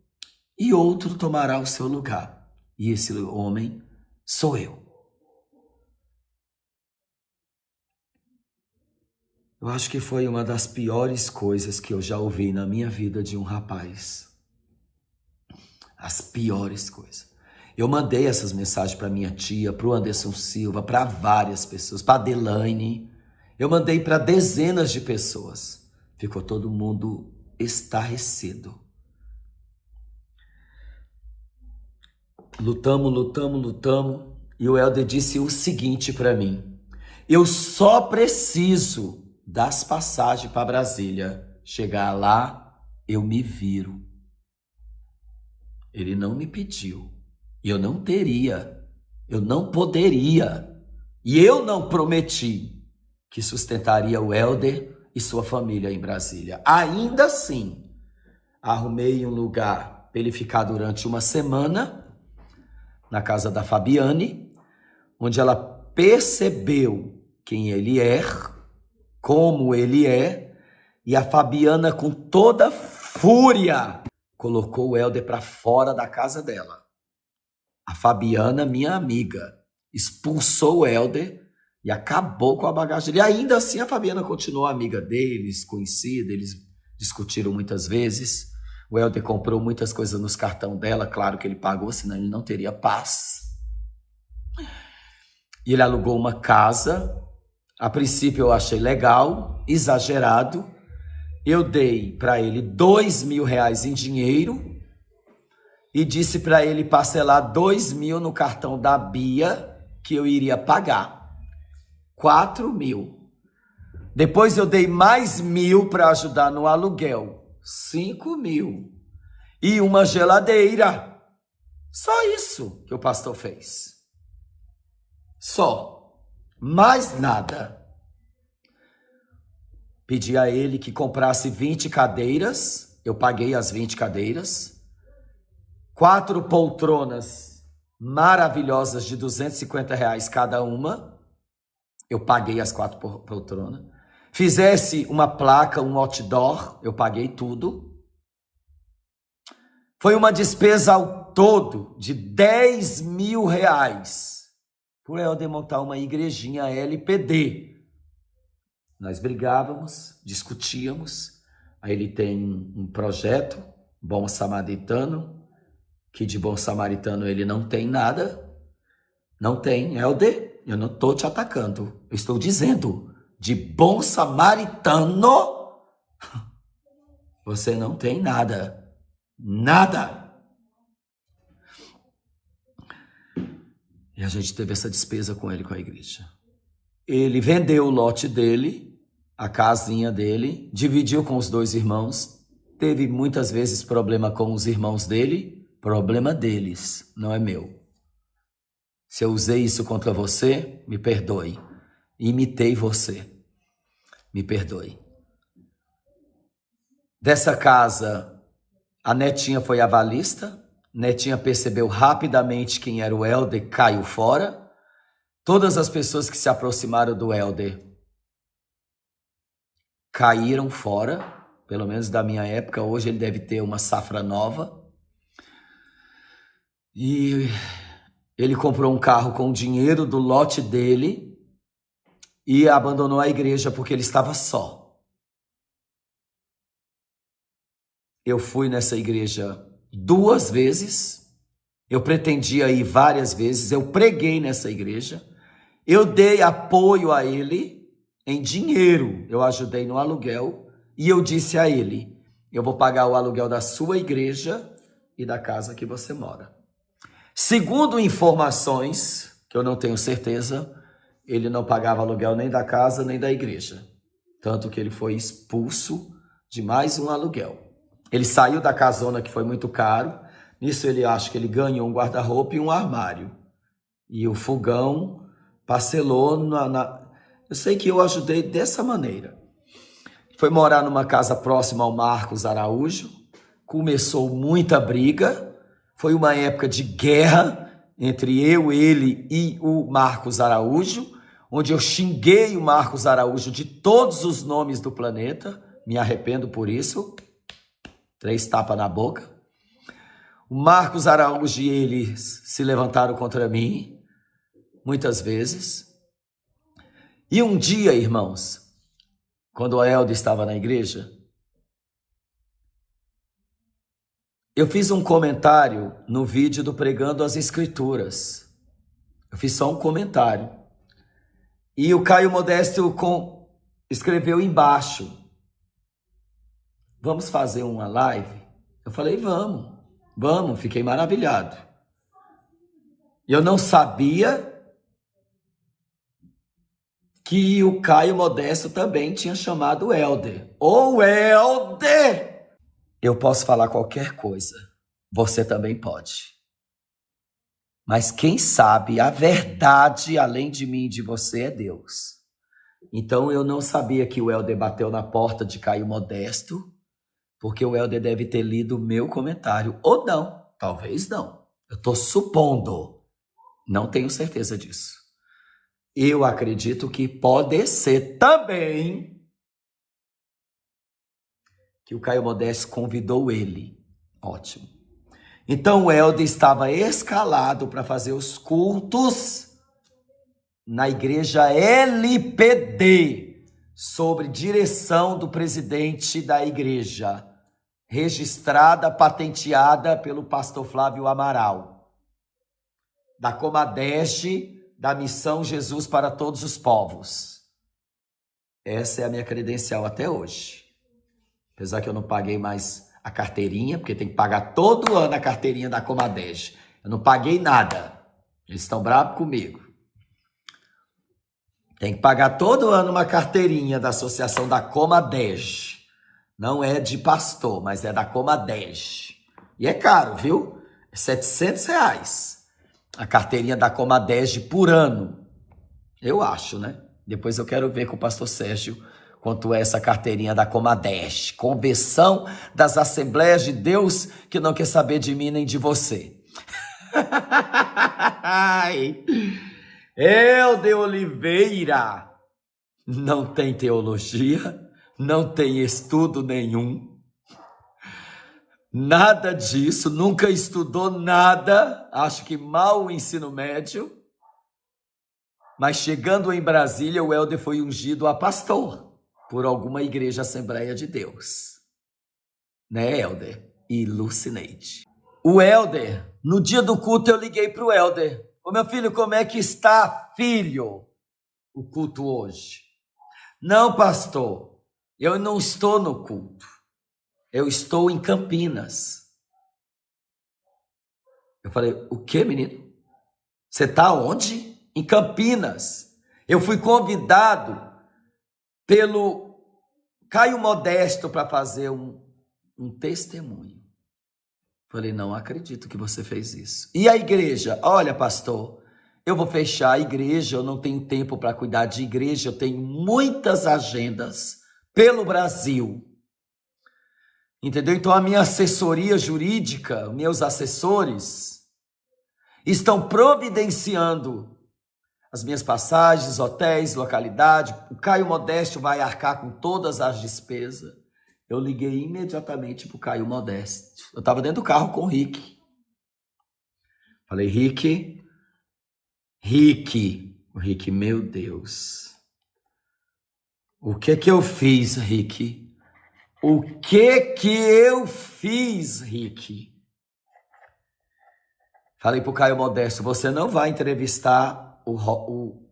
E outro tomará o seu lugar. E esse homem sou eu. Eu acho que foi uma das piores coisas que eu já ouvi na minha vida de um rapaz. As piores coisas. Eu mandei essas mensagens para minha tia, para o Anderson Silva, para várias pessoas, para a Adelaine. Eu mandei para dezenas de pessoas. Ficou todo mundo estarrecido. Lutamos. E o Helder disse o seguinte para mim. Eu só preciso das passagens para Brasília. Chegar lá, eu me viro. Ele não me pediu. Eu não teria. Eu não poderia. E eu não prometi que sustentaria o Helder e sua família em Brasília. Ainda assim, arrumei um lugar para ele ficar durante uma semana na casa da Fabiane, onde ela percebeu quem ele é, como ele é, e a Fabiana, com toda fúria, colocou o Helder para fora da casa dela. A Fabiana, minha amiga, expulsou o Helder E acabou com a bagagem dele. E ainda assim a Fabiana continuou amiga deles, conhecida, eles discutiram muitas vezes. O Helder comprou muitas coisas nos cartões dela, claro que ele pagou, senão ele não teria paz. E ele alugou uma casa. A princípio eu achei legal, exagerado. Eu dei para ele R$2.000 em dinheiro e disse para ele parcelar 2.000 no cartão da Bia, que eu iria pagar. 4.000. Depois eu dei mais 1.000 para ajudar no aluguel. 5.000. E uma geladeira. Só isso que o pastor fez. Só. Mais nada. Pedi a ele que comprasse 20 cadeiras. Eu paguei as 20 cadeiras. 4 poltronas maravilhosas de R$250 cada uma. Eu paguei as 4 poltronas. Fizesse uma placa, um outdoor, eu paguei tudo. Foi uma despesa ao todo de R$10.000 por Helder montar uma igrejinha LPD. Nós brigávamos, discutíamos. Aí ele tem um projeto, Bom Samaritano, que de Bom Samaritano ele não tem nada. Não tem, Helder. Eu não estou te atacando. Eu estou dizendo, de Bom Samaritano, você não tem nada. Nada. E a gente teve essa despesa com ele, com a igreja. Ele vendeu o lote dele, a casinha dele, dividiu com os 2 irmãos. Teve muitas vezes problema com os irmãos dele. Problema deles, não é meu. Se eu usei isso contra você, me perdoe. Imitei você. Me perdoe. Dessa casa, a Netinha foi avalista. Netinha percebeu rapidamente quem era o Helder, caiu fora. Todas as pessoas que se aproximaram do Helder caíram fora. Pelo menos da minha época. Hoje ele deve ter uma safra nova. E ele comprou um carro com o dinheiro do lote dele e abandonou a igreja porque ele estava só. Eu fui nessa igreja 2 vezes, eu pretendia ir várias vezes, eu preguei nessa igreja, eu dei apoio a ele em dinheiro, eu ajudei no aluguel e eu disse a ele, eu vou pagar o aluguel da sua igreja e da casa que você mora. Segundo informações, que eu não tenho certeza, ele não pagava aluguel nem da casa nem da igreja. Tanto que ele foi expulso de mais um aluguel. Ele saiu da casona que foi muito caro. Nisso ele acha que ele ganhou um guarda-roupa e um armário. E o fogão parcelou Eu sei que eu ajudei dessa maneira. Foi morar numa casa próxima ao Marcos Araújo. Começou muita briga. Foi uma época de guerra entre eu, ele e o Marcos Araújo, onde eu xinguei o Marcos Araújo de todos os nomes do planeta. Me arrependo por isso. 3 tapas na boca. O Marcos Araújo e ele se levantaram contra mim, muitas vezes. E um dia, irmãos, quando o Helder estava na igreja, eu fiz um comentário no vídeo do Pregando as Escrituras. Eu fiz só um comentário. E o Caio Modesto escreveu embaixo: vamos fazer uma live? Eu falei, vamos, fiquei maravilhado. Eu não sabia que o Caio Modesto também tinha chamado o Helder. Ô Helder! Eu posso falar qualquer coisa, você também pode. Mas quem sabe a verdade, além de mim e de você, é Deus. Então eu não sabia que o Helder bateu na porta de Caio Modesto, porque o Helder deve ter lido o meu comentário. Ou não, talvez não. Eu estou supondo, não tenho certeza disso. Eu acredito que pode ser também que o Caio Modesto convidou ele. Ótimo. Então o Helder estava escalado para fazer os cultos na igreja LPD, sobre direção do presidente da igreja, registrada, patenteada pelo pastor Flávio Amaral, da Comadeste, da Missão Jesus para Todos os Povos. Essa é a minha credencial até hoje. Apesar que eu não paguei mais a carteirinha, porque tem que pagar todo ano a carteirinha da Comadeste. Eu não paguei nada. Eles estão bravos comigo. Tem que pagar todo ano uma carteirinha da associação da Comadeste. Não é de pastor, mas é da Comadeste. E é caro, viu? É R$700 a carteirinha da Comadeste por ano. Eu acho, né? Depois eu quero ver com o pastor Sérgio quanto é essa carteirinha da Comadeste. Convenção das Assembleias de Deus que não quer saber de mim nem de você. Helder Oliveira não tem teologia, não tem estudo nenhum, nada disso, nunca estudou nada, acho que mal o ensino médio, mas chegando em Brasília, o Helder foi ungido a pastor por alguma igreja Assembleia de Deus, né, Helder? E Lucineide. O Helder, no dia do culto eu liguei para o Helder. Ô meu filho, como é que está, filho, o culto hoje? Não, pastor, eu não estou no culto. Eu estou em Campinas. Eu falei, o quê, menino? Você está onde? Em Campinas. Eu fui convidado pelo Caio Modesto para fazer um testemunho. Falei, não acredito que você fez isso. E a igreja? Olha, pastor, eu vou fechar a igreja, eu não tenho tempo para cuidar de igreja, eu tenho muitas agendas pelo Brasil. Entendeu? Então a minha assessoria jurídica, meus assessores, estão providenciando as minhas passagens, hotéis, localidade. O Caio Modesto vai arcar com todas as despesas. Eu liguei imediatamente para o Caio Modesto. Eu estava dentro do carro com o Rick. Falei, Rick, o Rick, meu Deus. O que eu fiz, Rick? O que eu fiz, Rick? Falei para o Caio Modesto, você não vai entrevistar o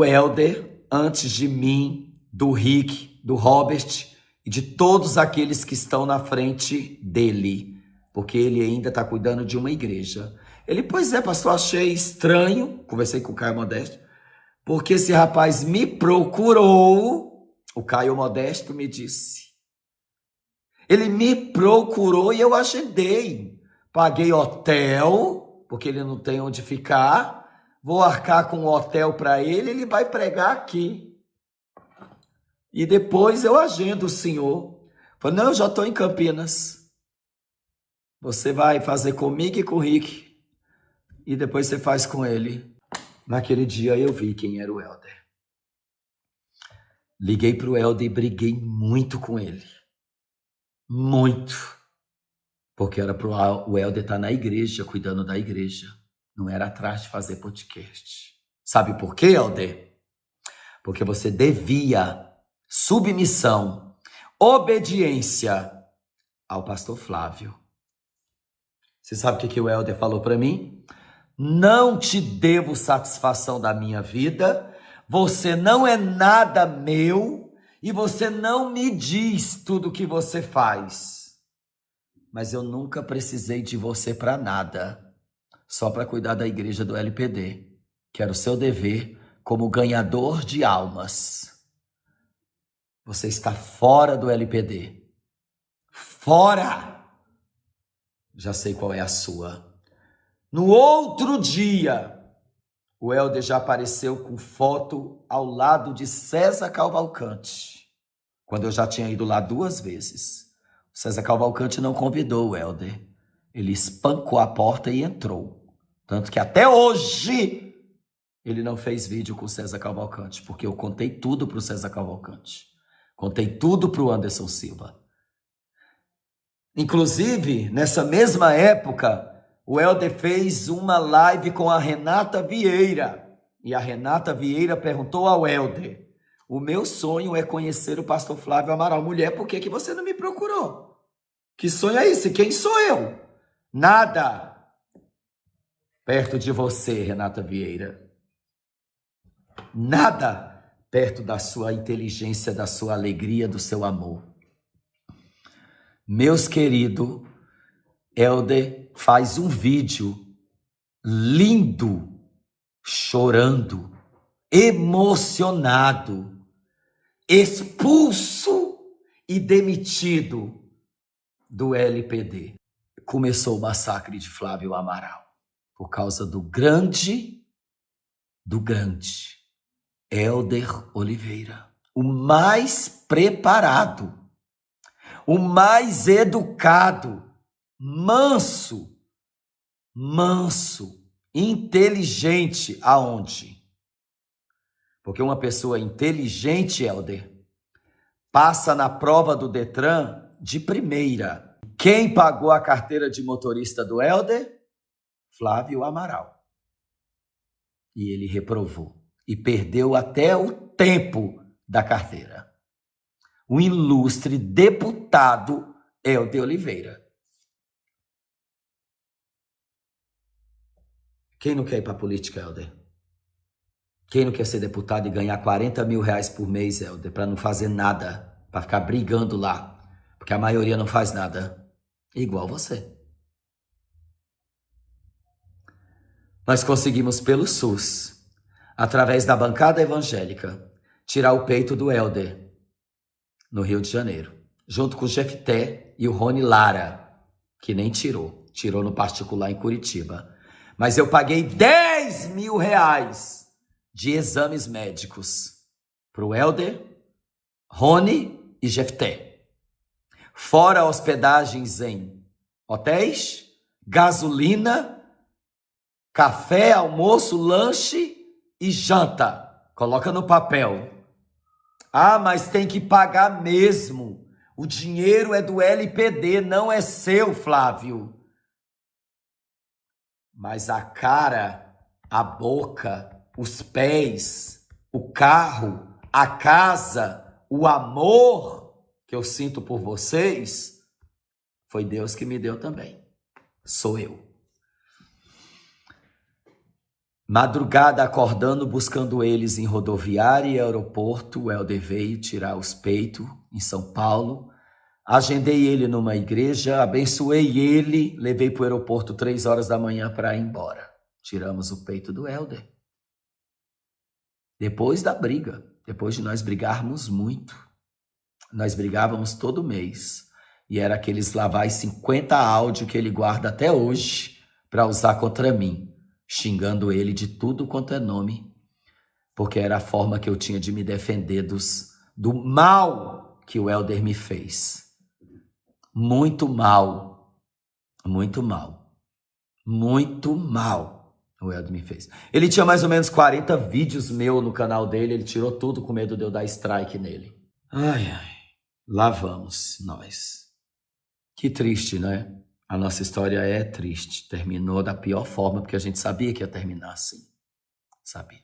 Helder antes de mim, do Rick, do Robert e de todos aqueles que estão na frente dele, porque ele ainda está cuidando de uma igreja. Ele, pois é, pastor, achei estranho, conversei com o Caio Modesto, porque esse rapaz me procurou, o Caio Modesto me disse, ele me procurou e eu agendei, paguei hotel, porque ele não tem onde ficar, vou arcar com um hotel para ele vai pregar aqui. E depois eu agendo o senhor. Falei, não, eu já estou em Campinas. Você vai fazer comigo e com o Rick. E depois você faz com ele. Naquele dia eu vi quem era o Helder. Liguei para o Helder e briguei muito com ele. Muito. Porque era para o Helder estar na igreja, cuidando da igreja. Não era atrás de fazer podcast. Sabe por quê, Helder? Porque você devia submissão, obediência ao pastor Flávio. Você sabe o que o Helder falou para mim? Não te devo satisfação da minha vida, você não é nada meu e você não me diz tudo o que você faz. Mas eu nunca precisei de você para nada, só para cuidar da igreja do LPD, que era o seu dever como ganhador de almas. Você está fora do LPD. Fora! Já sei qual é a sua. No outro dia, o Helder já apareceu com foto ao lado de César Cavalcante. Quando eu já tinha ido lá 2 vezes. O César Cavalcante não convidou o Helder. Ele espancou a porta e entrou. Tanto que até hoje ele não fez vídeo com o César Cavalcante, porque eu contei tudo para o César Cavalcante. Contei tudo para o Anderson Silva. Inclusive, nessa mesma época, O Helder fez uma live com a Renata Vieira. E a Renata Vieira perguntou ao Helder: o meu sonho é conhecer o pastor Flávio Amaral. Mulher, por que você não me procurou? Que sonho é esse? Quem sou eu? Nada perto de você, Renata Vieira. Nada perto da sua inteligência, da sua alegria, do seu amor. Meus queridos, Helder faz um vídeo lindo, chorando, emocionado, expulso e demitido do LPD. Começou o massacre de Flávio Amaral por causa do grande Helder Oliveira, o mais preparado, o mais educado, manso, inteligente. Aonde? Porque uma pessoa inteligente, Helder, passa na prova do Detran de primeira. Quem pagou a carteira de motorista do Helder? Flávio Amaral. E ele reprovou. E perdeu até o tempo da carteira. O ilustre deputado Helder Oliveira. Quem não quer ir para a política, Helder? Quem não quer ser deputado e ganhar 40 mil reais por mês, Helder, para não fazer nada, para ficar brigando lá? Porque a maioria não faz nada. Igual você. Nós conseguimos pelo SUS, através da bancada evangélica, tirar o peito do Helder, no Rio de Janeiro, junto com o Jefté e o Rony Lara, que nem tirou no particular em Curitiba. Mas eu paguei 10 mil reais de exames médicos para o Helder, Rony e Jefté. Fora hospedagens em hotéis, gasolina, café, almoço, lanche e janta. Coloca no papel. Ah, mas tem que pagar mesmo. O dinheiro é do LPD, não é seu, Flávio. Mas a cara, a boca, os pés, o carro, a casa, o amor que eu sinto por vocês, foi Deus que me deu também. Sou eu. Madrugada acordando, buscando eles em rodoviária e aeroporto, o Helder veio tirar os peitos em São Paulo. Agendei ele numa igreja, abençoei ele, levei para o aeroporto 3 horas da manhã para ir embora. Tiramos o peito do Helder. Depois da briga, depois de nós brigarmos muito, nós brigávamos todo mês. E era aqueles lavar 50 áudios que ele guarda até hoje para usar contra mim, xingando ele de tudo quanto é nome, porque era a forma que eu tinha de me defender do mal que o Helder me fez. Muito mal, muito mal, muito mal o Helder me fez. Ele tinha mais ou menos 40 vídeos meus no canal dele, ele tirou tudo com medo de eu dar strike nele. Ai, lá vamos nós. Que triste, né? A nossa história é triste. Terminou da pior forma, porque a gente sabia que ia terminar assim. Sabia.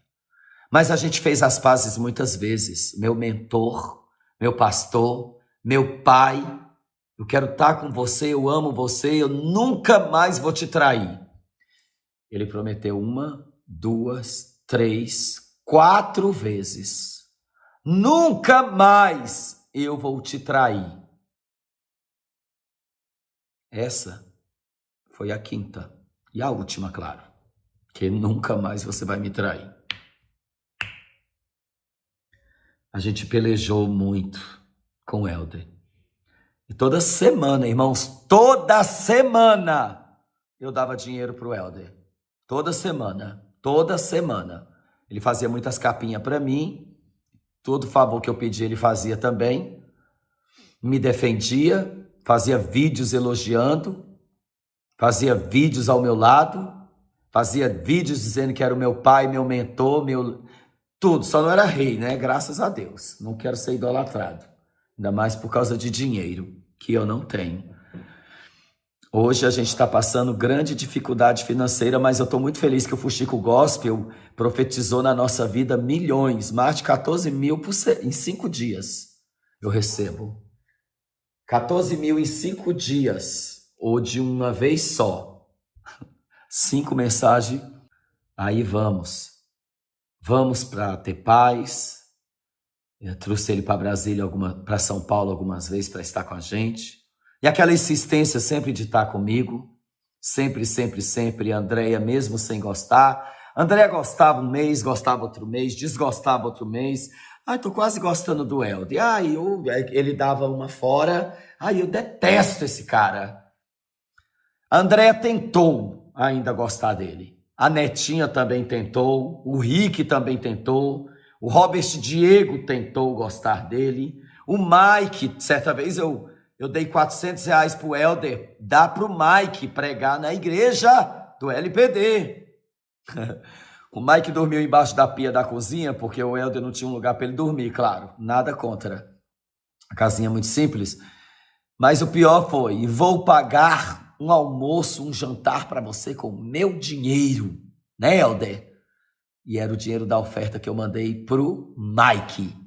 Mas a gente fez as pazes muitas vezes. Meu mentor, meu pastor, meu pai. Eu quero estar com você, eu amo você, eu nunca mais vou te trair. Ele prometeu 1, 2, 3, 4 vezes. Nunca mais eu vou te trair. Essa foi a 5ª e a última, claro, que nunca mais você vai me trair. A gente pelejou muito com o Helder. E toda semana, irmãos, toda semana eu dava dinheiro pro Helder. Toda semana. Ele fazia muitas capinhas para mim. Todo favor que eu pedia ele fazia também. Me defendia. Fazia vídeos elogiando, fazia vídeos ao meu lado, fazia vídeos dizendo que era o meu pai, meu mentor, tudo. Só não era rei, né? Graças a Deus. Não quero ser idolatrado. Ainda mais por causa de dinheiro, que eu não tenho. Hoje a gente está passando grande dificuldade financeira, mas eu estou muito feliz que o Fuxico Gospel profetizou na nossa vida milhões, mais de 14 mil em 5 dias eu recebo. 14 mil em 5 dias, ou de uma vez só. 5 mensagens, aí vamos. Vamos para ter paz. Eu trouxe ele para Brasília, para São Paulo algumas vezes para estar com a gente. E aquela insistência sempre de estar comigo, sempre, sempre, sempre. Andréia, mesmo sem gostar. Andréia gostava um mês, gostava outro mês, desgostava outro mês. Ai, tô quase gostando do Helder. Ai, ele dava uma fora. Ai, eu detesto esse cara. A Andréia tentou ainda gostar dele. A Netinha também tentou. O Rick também tentou. O Robert Diego tentou gostar dele. O Mike, certa vez eu dei R$400 pro Helder, dá pro Mike pregar na igreja do LPD. O Mike dormiu embaixo da pia da cozinha, porque o Helder não tinha um lugar para ele dormir, claro, nada contra. A casinha é muito simples. Mas o pior foi, vou pagar um almoço, um jantar para você com o meu dinheiro, né, Helder? E era o dinheiro da oferta que eu mandei pro Mike.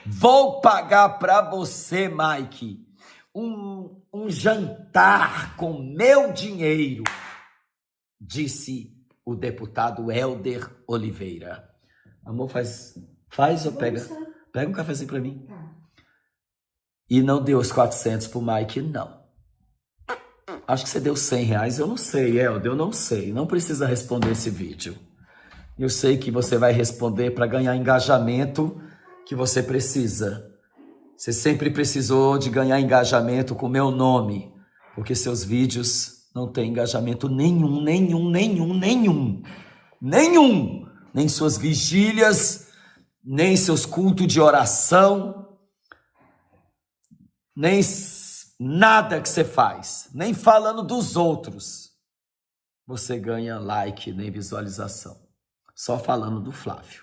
Vou pagar para você, Mike, um jantar com meu dinheiro, disse o deputado Helder Oliveira. Amor, faz ou pega um cafezinho para mim. E não deu os 400 pro Mike, não. Acho que você deu R$100, eu não sei, Helder, eu não sei. Não precisa responder esse vídeo. Eu sei que você vai responder para ganhar engajamento que você precisa. Você sempre precisou de ganhar engajamento com meu nome, porque seus vídeos não têm engajamento nenhum. Nem suas vigílias, nem seus cultos de oração, nem nada que você faz, nem falando dos outros. Você ganha like, nem visualização. Só falando do Flávio.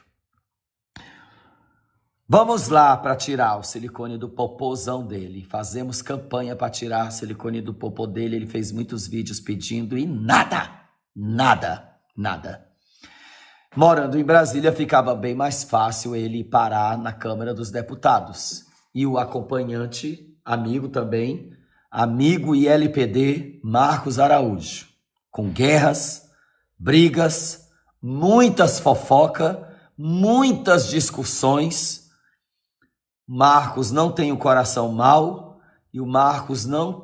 Vamos lá para tirar o silicone do popozão dele. Fazemos campanha para tirar o silicone do popô dele. Ele fez muitos vídeos pedindo e nada. Morando em Brasília, ficava bem mais fácil ele parar na Câmara dos Deputados. E o acompanhante, amigo também, amigo e LPD, Marcos Araújo. Com guerras, brigas, muitas fofocas, muitas discussões. Marcos não tem o coração mau e o Marcos não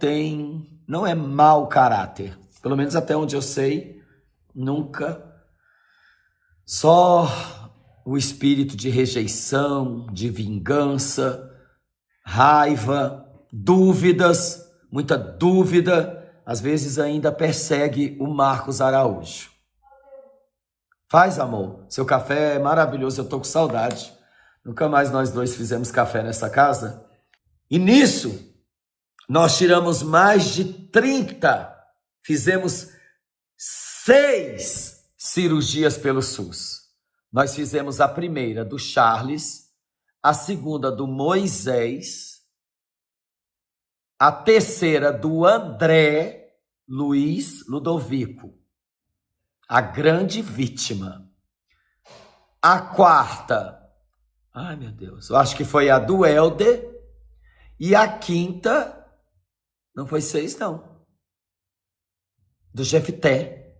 é mau caráter. Pelo menos até onde eu sei, nunca. Só o espírito de rejeição, de vingança, raiva, dúvidas, muita dúvida, às vezes ainda persegue o Marcos Araújo. Faz, amor. Seu café é maravilhoso, eu tô com saudade. Nunca mais nós dois fizemos café nessa casa. E nisso, nós tiramos mais de 30. Fizemos 6 cirurgias pelo SUS. Nós fizemos a primeira do Charles, a segunda do Moisés, a terceira do André Luiz Ludovico, a grande vítima. A quarta, ai meu Deus, eu acho que foi a do Helder. E a quinta, não foi 6 não, do Jefté.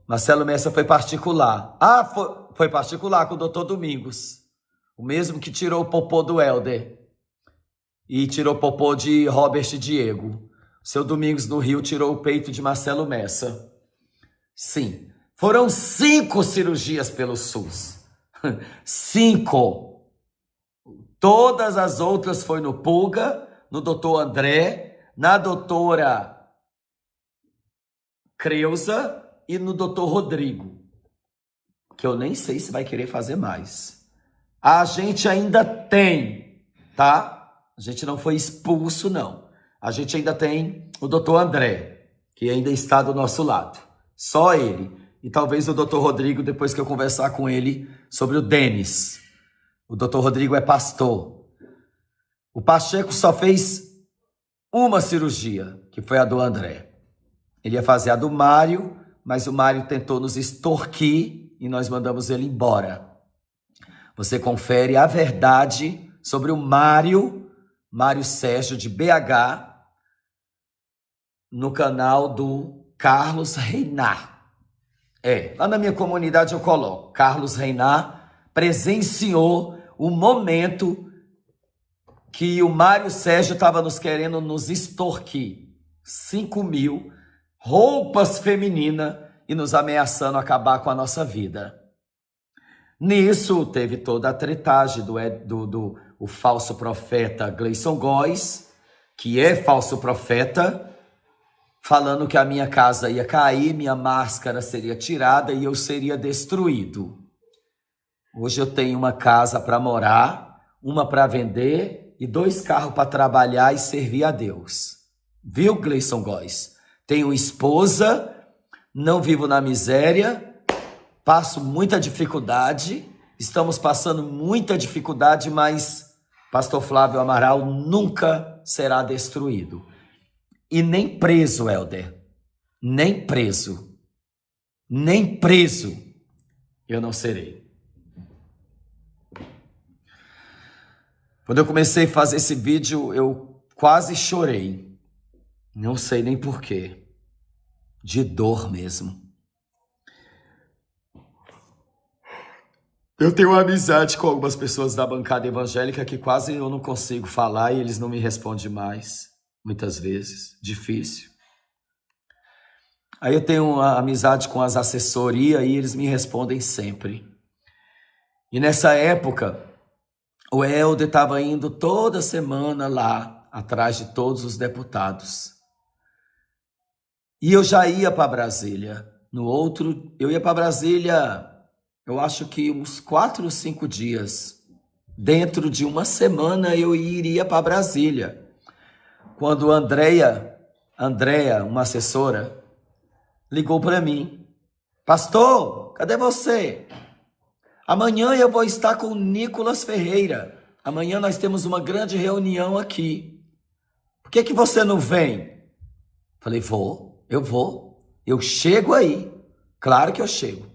Marcelo Messa foi particular. Ah, foi particular com o doutor Domingos. O mesmo que tirou o popô do Helder. E tirou o popô de Robert Diego. Seu Domingos no Rio tirou o peito de Marcelo Messa. Sim. Foram 5 cirurgias pelo SUS. 5. Todas as outras foi no Pulga, no doutor André, na doutora Creuza e no doutor Rodrigo, que eu nem sei se vai querer fazer mais. A gente ainda tem, tá? A gente não foi expulso, não. A gente ainda tem o doutor André, que ainda está do nosso lado. Só ele. E talvez o doutor Rodrigo, depois que eu conversar com ele sobre o Denis. O doutor Rodrigo é pastor. O Pacheco só fez uma cirurgia, que foi a do André. Ele ia fazer a do Mário, mas o Mário tentou nos extorquir e nós mandamos ele embora. Você confere a verdade sobre o Mário Sérgio de BH, no canal do Carlos Reinar. Lá na minha comunidade eu coloco, Carlos Reinar presenciou o momento que o Mário Sérgio estava nos querendo nos extorquir. 5 mil, roupas femininas e nos ameaçando acabar com a nossa vida. Nisso teve toda a tretagem do falso profeta Gleison Góes, que é falso profeta, falando que a minha casa ia cair, minha máscara seria tirada e eu seria destruído. Hoje eu tenho uma casa para morar, uma para vender e 2 carros para trabalhar e servir a Deus. Viu, Gleison Góes? Tenho esposa, não vivo na miséria, passo muita dificuldade, estamos passando muita dificuldade, mas Pastor Flávio Amaral nunca será destruído. E nem preso, Helder, nem preso eu não serei. Quando eu comecei a fazer esse vídeo, eu quase chorei. Não sei nem porquê. De dor mesmo. Eu tenho uma amizade com algumas pessoas da bancada evangélica que quase eu não consigo falar e eles não me respondem mais. Muitas vezes. Difícil. Aí eu tenho uma amizade com as assessorias e eles me respondem sempre. E nessa época, o Helder estava indo toda semana lá, atrás de todos os deputados. E eu já ia para Brasília. Eu ia para Brasília, eu acho que uns 4 ou 5 dias. Dentro de uma semana eu iria para Brasília. Quando Andréia, uma assessora, ligou para mim. Pastor, cadê você? Amanhã eu vou estar com o Nicolas Ferreira. Amanhã nós temos uma grande reunião aqui. Por que você não vem? Falei, eu vou. Eu chego aí. Claro que eu chego.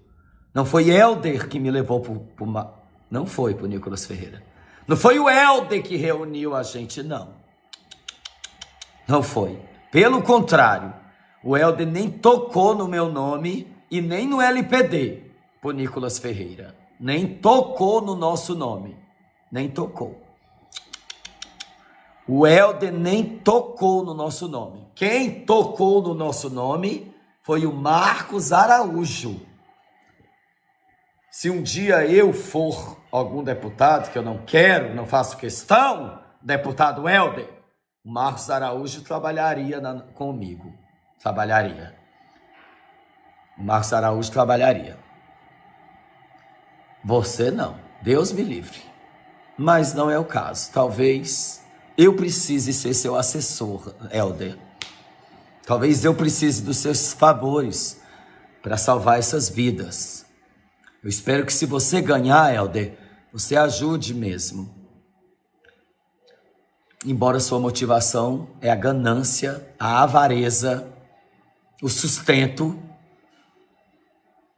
Não foi Helder que me levou não foi pro Nicolas Ferreira. Não foi o Helder que reuniu a gente, não. Não foi. Pelo contrário, o Helder nem tocou no meu nome e nem no LPD, por Nicolas Ferreira. Nem tocou no nosso nome. Nem tocou. O Helder nem tocou no nosso nome. Quem tocou no nosso nome foi o Marcos Araújo. Se um dia eu for algum deputado, que eu não quero, não faço questão, deputado Helder, o Marcos Araújo trabalharia comigo. Trabalharia. O Marcos Araújo trabalharia. Você não. Deus me livre. Mas não é o caso. Talvez eu precise ser seu assessor, Helder. Talvez eu precise dos seus favores para salvar essas vidas. Eu espero que se você ganhar, Helder, você ajude mesmo. Embora sua motivação é a ganância, a avareza, o sustento,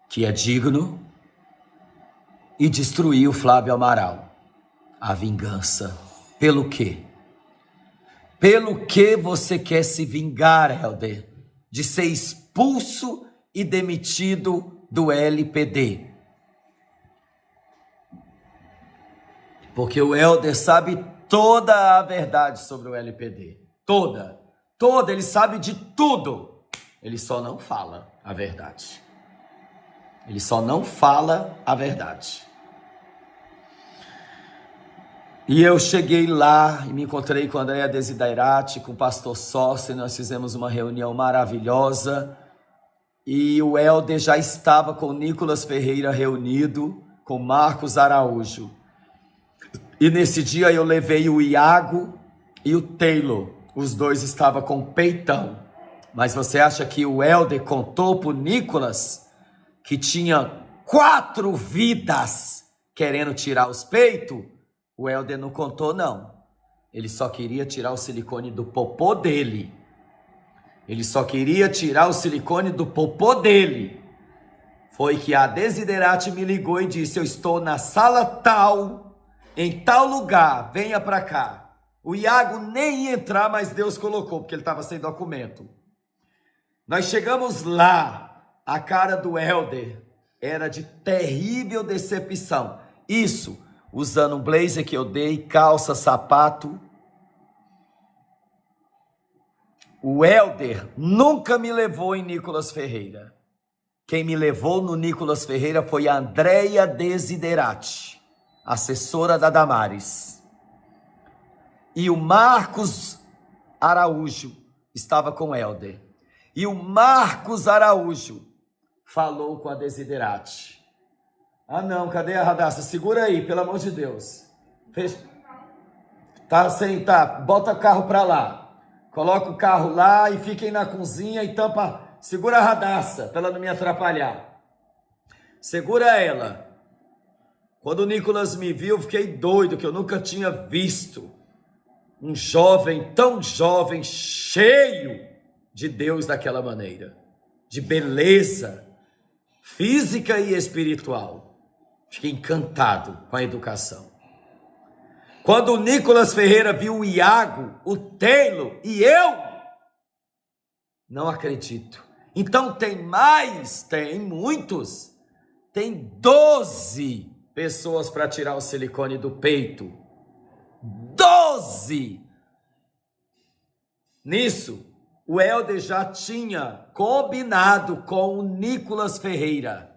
que é digno, e destruir o Flávio Amaral. A vingança. Pelo quê? Pelo que você quer se vingar, Helder, de ser expulso e demitido do LPD? Porque o Helder sabe toda a verdade sobre o LPD. Toda, ele sabe de tudo. Ele só não fala a verdade. Ele só não fala a verdade. E eu cheguei lá e me encontrei com a Andréia Desiderati, com o pastor Sócio, e nós fizemos uma reunião maravilhosa. E o Helder já estava com o Nicolas Ferreira reunido, com Marcos Araújo. E nesse dia eu levei o Iago e o Taylor. Os dois estavam com peitão. Mas você acha que o Helder contou para o Nicolas que tinha 4 vidas querendo tirar os peitos? O Helder não contou, não. Ele só queria tirar o silicone do popô dele. Ele só queria tirar o silicone do popô dele. Foi que a Desiderate me ligou e disse: eu estou na sala tal, em tal lugar, venha para cá. O Iago nem ia entrar, mas Deus colocou, porque ele estava sem documento. Nós chegamos lá, a cara do Helder era de terrível decepção. Isso, usando um blazer que eu dei, calça, sapato. O Helder nunca me levou em Nicolas Ferreira. Quem me levou no Nicolas Ferreira foi a Andréia Desiderati, assessora da Damares. E o Marcos Araújo estava com o Helder. E o Marcos Araújo falou com a Desiderati. Ah não, cadê a Radassa? Segura aí, pelo amor de Deus. Fecha. Tá, bota o carro para lá. Coloca o carro lá e fiquem na cozinha e tampa. Segura a Radassa, para ela não me atrapalhar. Segura ela. Quando o Nicolas me viu, eu fiquei doido, que eu nunca tinha visto um jovem, tão jovem, cheio de Deus daquela maneira. De beleza física e espiritual. Fiquei encantado com a educação. Quando o Nicolas Ferreira viu o Iago, o Taylor e eu, não acredito. Então tem mais, tem muitos. Tem 12 pessoas para tirar o silicone do peito. 12! Nisso, o Helder já tinha combinado com o Nicolas Ferreira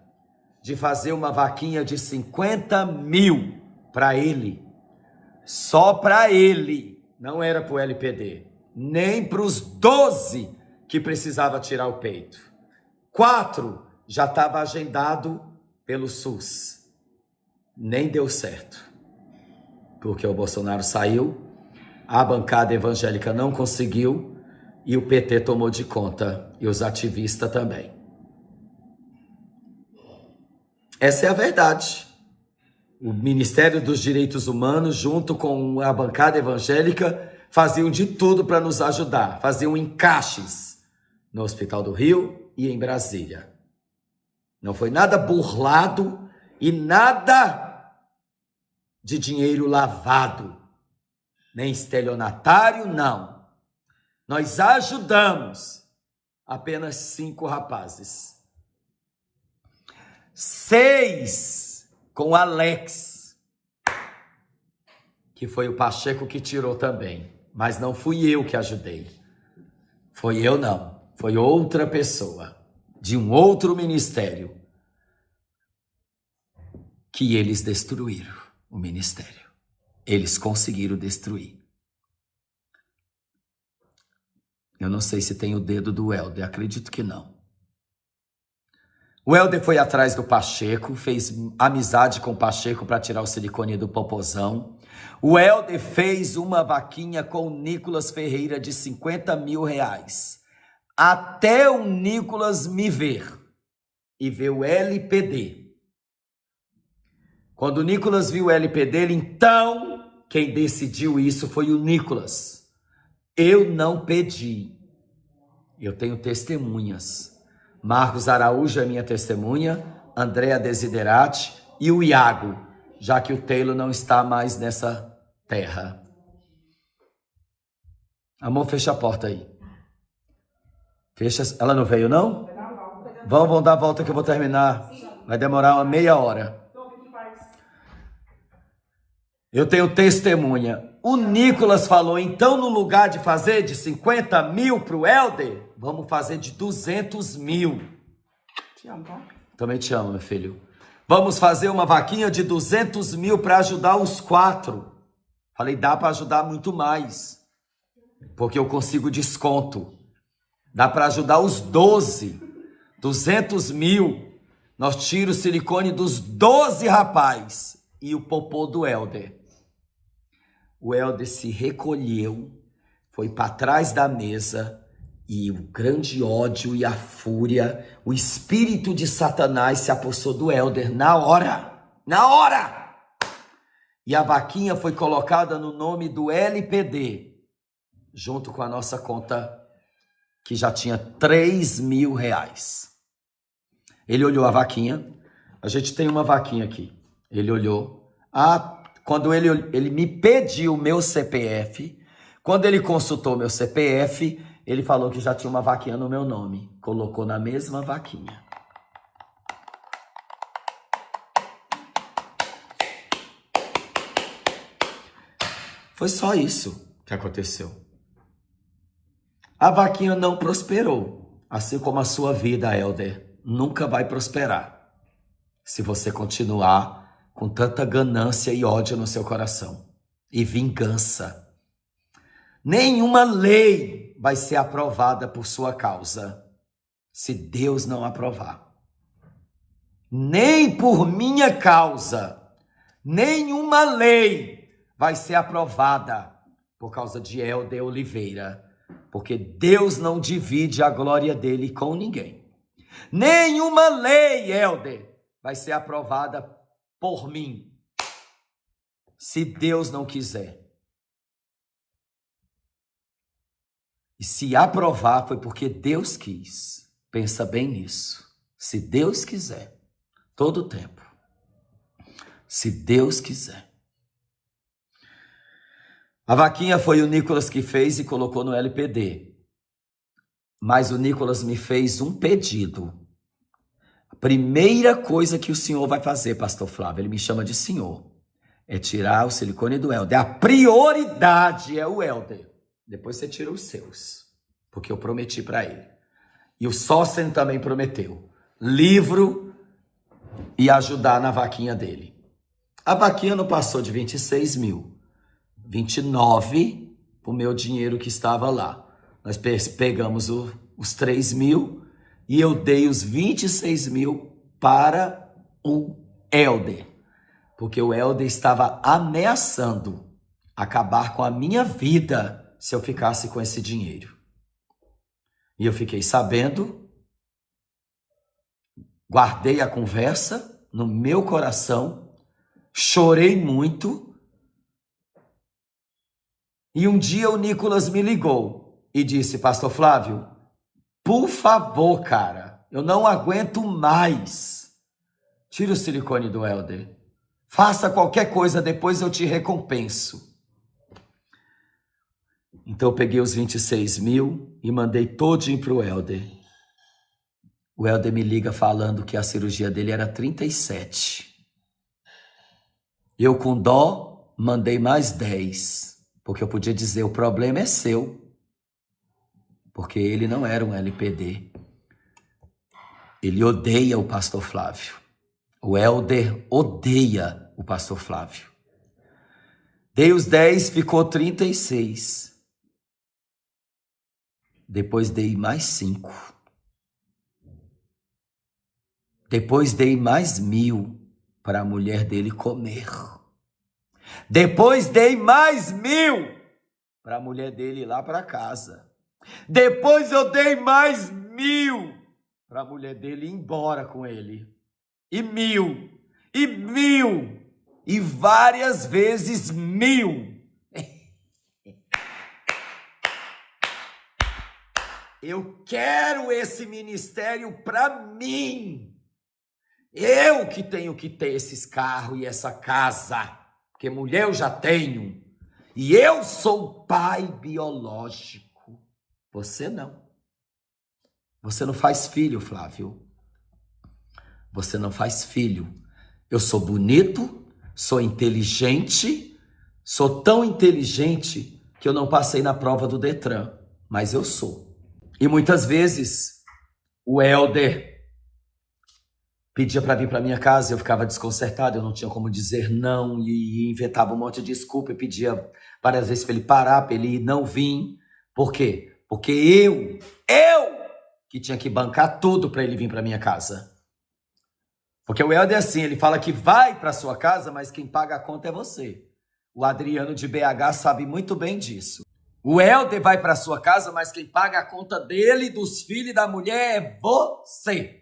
de fazer uma vaquinha de 50 mil para ele. Só para ele, não era para o LPD, nem para os 12 que precisava tirar o peito. 4 já estava agendado pelo SUS. Nem deu certo, porque o Bolsonaro saiu, a bancada evangélica não conseguiu e o PT tomou de conta, e os ativistas também. Essa é a verdade. O Ministério dos Direitos Humanos, junto com a bancada evangélica, faziam de tudo para nos ajudar. Faziam encaixes no Hospital do Rio e em Brasília. Não foi nada burlado e nada de dinheiro lavado. Nem estelionatário, não. Nós ajudamos apenas 5 rapazes. 6 com Alex, que foi o Pacheco que tirou também, mas não fui eu que ajudei. Foi eu não, foi outra pessoa, de um outro ministério, que eles destruíram o ministério. Eles conseguiram destruir. Eu não sei se tem o dedo do Helder, acredito que não. O Helder foi atrás do Pacheco, fez amizade com o Pacheco para tirar o silicone do popozão. O Helder fez uma vaquinha com o Nicolas Ferreira de 50 mil reais. Até o Nicolas me ver e ver o LPD. Quando o Nicolas viu o LPD, então quem decidiu isso foi o Nicolas. Eu não pedi. Eu tenho testemunhas. Marcos Araújo é minha testemunha, Andréia Desiderati e o Iago, já que o Taylor não está mais nessa terra. Amor, fecha a porta aí. Fecha. Ela não veio, não? Vamos dar a volta que eu vou terminar. Vai demorar uma meia hora. Eu tenho testemunha. O Nicolas falou, então no lugar de fazer de 50 mil para o Helder, vamos fazer de 200 mil. Te amo, tá? Também te amo, meu filho. Vamos fazer uma vaquinha de 200 mil para ajudar os 4. Falei, dá para ajudar muito mais, porque eu consigo desconto. Dá para ajudar os 12. 200 mil. Nós tiramos o silicone dos 12 rapaz e o popô do Helder. O Helder se recolheu, foi para trás da mesa e o grande ódio e a fúria, o espírito de Satanás se apossou do Helder na hora. Na hora! E a vaquinha foi colocada no nome do LPD, junto com a nossa conta, que já tinha R$ 3.000. Ele olhou a vaquinha. A gente tem uma vaquinha aqui. Ele olhou. Quando ele me pediu o meu CPF, quando ele consultou meu CPF, ele falou que já tinha uma vaquinha no meu nome. Colocou na mesma vaquinha. Foi só isso que aconteceu. A vaquinha não prosperou, assim como a sua vida, Helder, nunca vai prosperar, se você continuar com tanta ganância e ódio no seu coração, e vingança. Nenhuma lei vai ser aprovada por sua causa, se Deus não aprovar. Nem por minha causa, nenhuma lei vai ser aprovada por causa de Helder Oliveira, porque Deus não divide a glória dele com ninguém. Nenhuma lei, Helder, vai ser aprovada por mim, se Deus não quiser. E se aprovar foi porque Deus quis. Pensa bem nisso. Se Deus quiser, todo o tempo. Se Deus quiser. A vaquinha foi o Nicolas que fez e colocou no LPD. Mas o Nicolas me fez um pedido. A primeira coisa que o senhor vai fazer, pastor Flávio, ele me chama de senhor, é tirar o silicone do Helder. A prioridade é o Helder. Depois você tira os seus, porque eu prometi para ele. E o Sósten também prometeu. Livro e ajudar na vaquinha dele. A vaquinha não passou de 26 mil. 29 o meu dinheiro que estava lá. Nós pegamos os 3 mil e eu dei os 26 mil para o Helder. Porque o Helder estava ameaçando acabar com a minha vida se eu ficasse com esse dinheiro. E eu fiquei sabendo, guardei a conversa no meu coração, chorei muito. E um dia o Nicolas me ligou e disse: pastor Flávio, por favor, cara, eu não aguento mais. Tira o silicone do Helder. Faça qualquer coisa, depois eu te recompenso. Então eu peguei os 26 mil e mandei todinho para o Helder. O Helder me liga falando que a cirurgia dele era 37. Eu com dó mandei mais 10. Porque eu podia dizer, o problema é seu. Porque ele não era um LPD. Ele odeia o pastor Flávio. O Helder odeia o pastor Flávio. Dei os 10, ficou 36. Depois dei mais 5. Depois dei mais 1.000 para a mulher dele comer. Depois dei mais 1.000 para a mulher dele ir lá para casa. Depois eu dei mais 1.000 para a mulher dele ir embora com ele. E 1.000, e 1.000, e várias vezes 1.000. Eu quero esse ministério para mim. Eu que tenho que ter esses carros e essa casa. Porque mulher eu já tenho. E eu sou pai biológico. Você não. Você não faz filho, Flávio. Você não faz filho. Eu sou bonito, sou inteligente, sou tão inteligente que eu não passei na prova do Detran. Mas eu sou. E muitas vezes o Helder pedia para vir para minha casa, eu ficava desconcertado, eu não tinha como dizer não e inventava um monte de desculpa e pedia várias vezes para ele parar, para ele não vir. Por quê? Porque eu que tinha que bancar tudo para ele vir para minha casa. Porque o Helder é assim, ele fala que vai para sua casa, mas quem paga a conta é você. O Adriano de BH sabe muito bem disso. O Helder vai para sua casa, mas quem paga a conta dele, dos filhos e da mulher é você.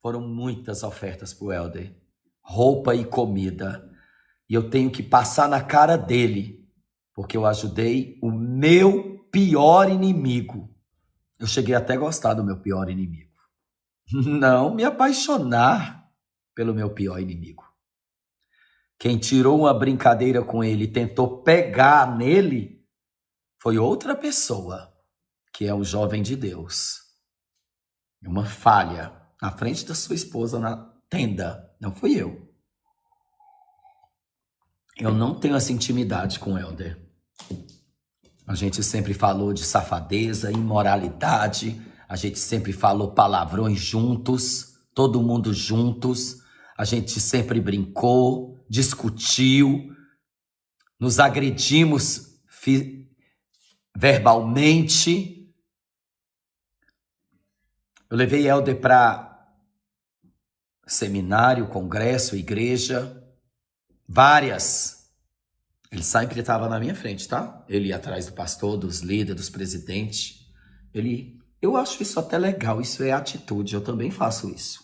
Foram muitas ofertas para o Helder. Roupa e comida. E eu tenho que passar na cara dele, porque eu ajudei o meu pior inimigo. Eu cheguei até a gostar do meu pior inimigo. Não me apaixonar pelo meu pior inimigo. Quem tirou uma brincadeira com ele e tentou pegar nele foi outra pessoa, que é um jovem de Deus. Uma falha na frente da sua esposa na tenda. Não fui eu. Eu não tenho essa intimidade com o Helder. A gente sempre falou de safadeza, imoralidade. A gente sempre falou palavrões juntos, todo mundo juntos. A gente sempre brincou, discutiu, nos agredimos verbalmente. Eu levei Helder para seminário, congresso, igreja, várias. Ele sempre estava na minha frente, tá? Ele ia atrás do pastor, dos líderes, dos presidentes. Eu acho isso até legal, isso é atitude, eu também faço isso.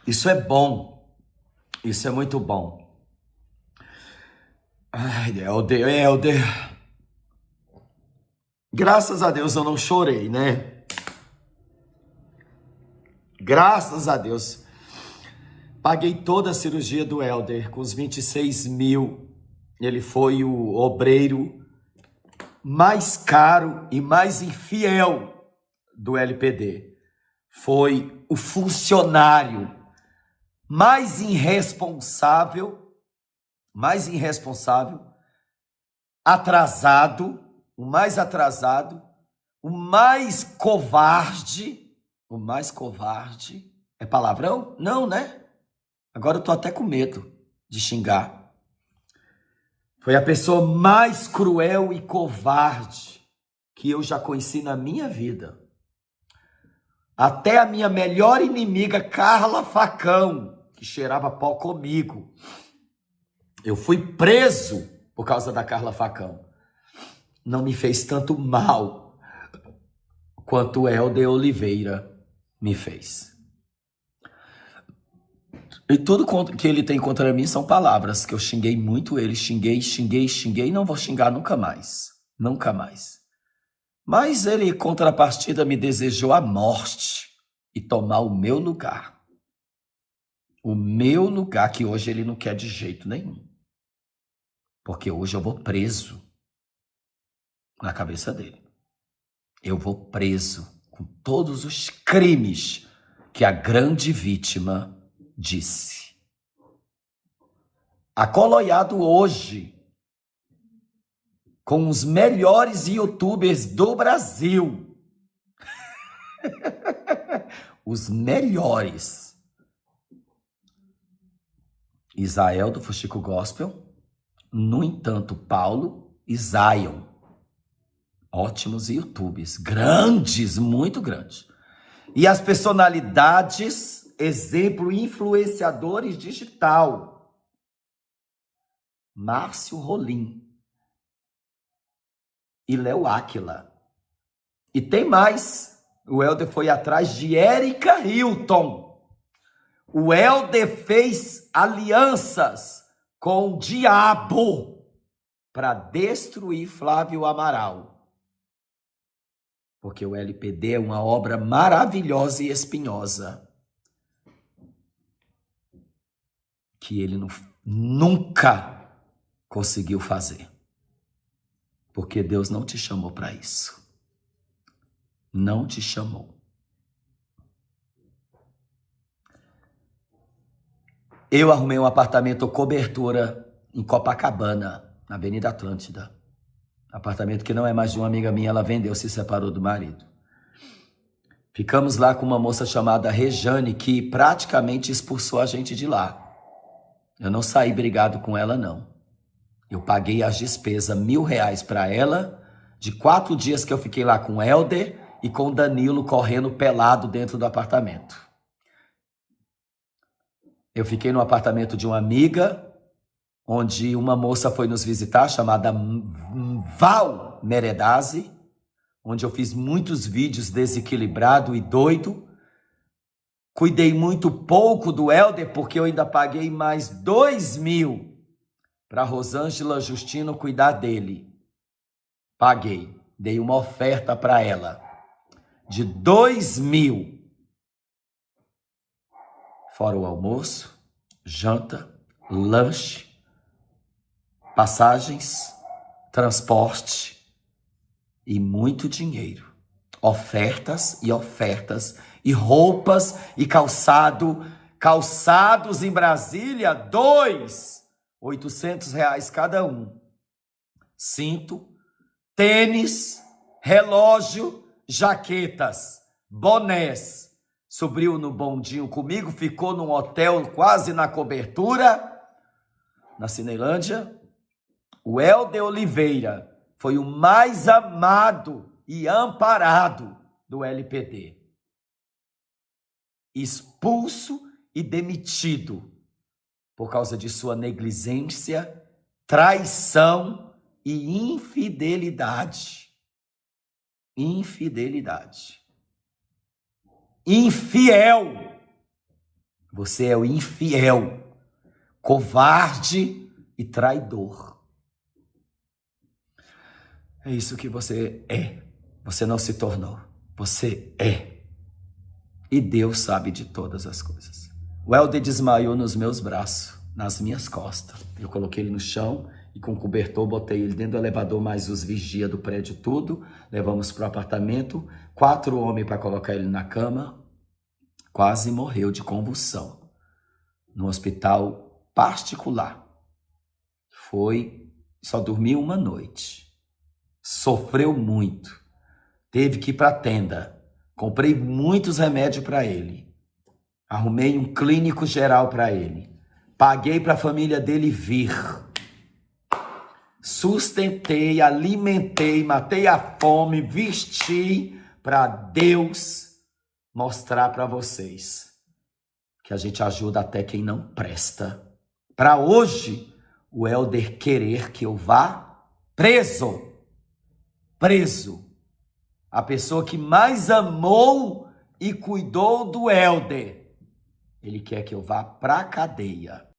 Isso é bom, isso é muito bom. Ai, Helder. Graças a Deus eu não chorei, né? Graças a Deus. Paguei toda a cirurgia do Helder com os 26 mil. Ele foi o obreiro mais caro e mais infiel do LPD. Foi o funcionário mais irresponsável, atrasado, o mais atrasado, o mais covarde. É palavrão? Não, né? Agora eu tô até com medo de xingar. Foi a pessoa mais cruel e covarde que eu já conheci na minha vida. Até a minha melhor inimiga, Carla Facão, que cheirava pó comigo. Eu fui preso por causa da Carla Facão. Não me fez tanto mal quanto o Helder Oliveira me fez. E tudo que ele tem contra mim são palavras, que eu xinguei muito ele, xinguei, não vou xingar nunca mais. Nunca mais. Mas ele, em contrapartida, me desejou a morte e tomar o meu lugar. O meu lugar, que hoje ele não quer de jeito nenhum. Porque hoje eu vou preso na cabeça dele. Eu vou preso com todos os crimes que a grande vítima disse. Acoloiado hoje com os melhores youtubers do Brasil. Os melhores. Isael do Fuxico Gospel. No entanto, Paulo e Zion. Ótimos youtubers. Grandes, muito grandes. E as personalidades, exemplo, influenciadores digital. Márcio Rolim. E Léo Áquila. E tem mais. O Helder foi atrás de Érica Hilton. O Helder fez alianças com o diabo para destruir Flávio Amaral. Porque o LPD é uma obra maravilhosa e espinhosa. Que ele nunca conseguiu fazer. Porque Deus não te chamou para isso. Não te chamou. Eu arrumei um apartamento cobertura em Copacabana, na Avenida Atlântida. Apartamento que não é mais de uma amiga minha, ela vendeu, se separou do marido. Ficamos lá com uma moça chamada Rejane, que praticamente expulsou a gente de lá. Eu não saí brigado com ela, não. Eu paguei as despesas, R$1.000 para ela, de 4 dias que eu fiquei lá com o Helder e com o Danilo correndo pelado dentro do apartamento. Eu fiquei no apartamento de uma amiga, onde uma moça foi nos visitar, chamada Val Meredazzi, onde eu fiz muitos vídeos desequilibrado e doido. Cuidei muito pouco do Helder, porque eu ainda paguei mais 2.000 para Rosângela Justino cuidar dele. Paguei, dei uma oferta para ela de 2.000. Fora o almoço, janta, lanche, passagens, transporte e muito dinheiro. Ofertas e roupas e calçados em Brasília, 800 reais cada um. Cinto, tênis, relógio, jaquetas, bonés. Subiu no bondinho comigo, ficou num hotel quase na cobertura, na Cinelândia. O Helder Oliveira foi o mais amado e amparado do LPD. Expulso e demitido por causa de sua negligência, traição e infidelidade. Infidelidade. Infiel. Você é o infiel, covarde e traidor. É isso que você é. Você não se tornou. Você é. E Deus sabe de todas as coisas. O Helder desmaiou nos meus braços, nas minhas costas. Eu coloquei ele no chão e com o cobertor botei ele dentro do elevador, mais os vigia do prédio, tudo. Levamos para o apartamento. 4 homens para colocar ele na cama. Quase morreu de convulsão. No hospital particular. Só dormiu uma noite. Sofreu muito. Teve que ir para a tenda. Comprei muitos remédios para ele. Arrumei um clínico geral para ele. Paguei para a família dele vir. Sustentei, alimentei, matei a fome, vesti para Deus mostrar para vocês que a gente ajuda até quem não presta. Para hoje, o Helder querer que eu vá preso. Preso. A pessoa que mais amou e cuidou do Helder. Ele quer que eu vá pra cadeia.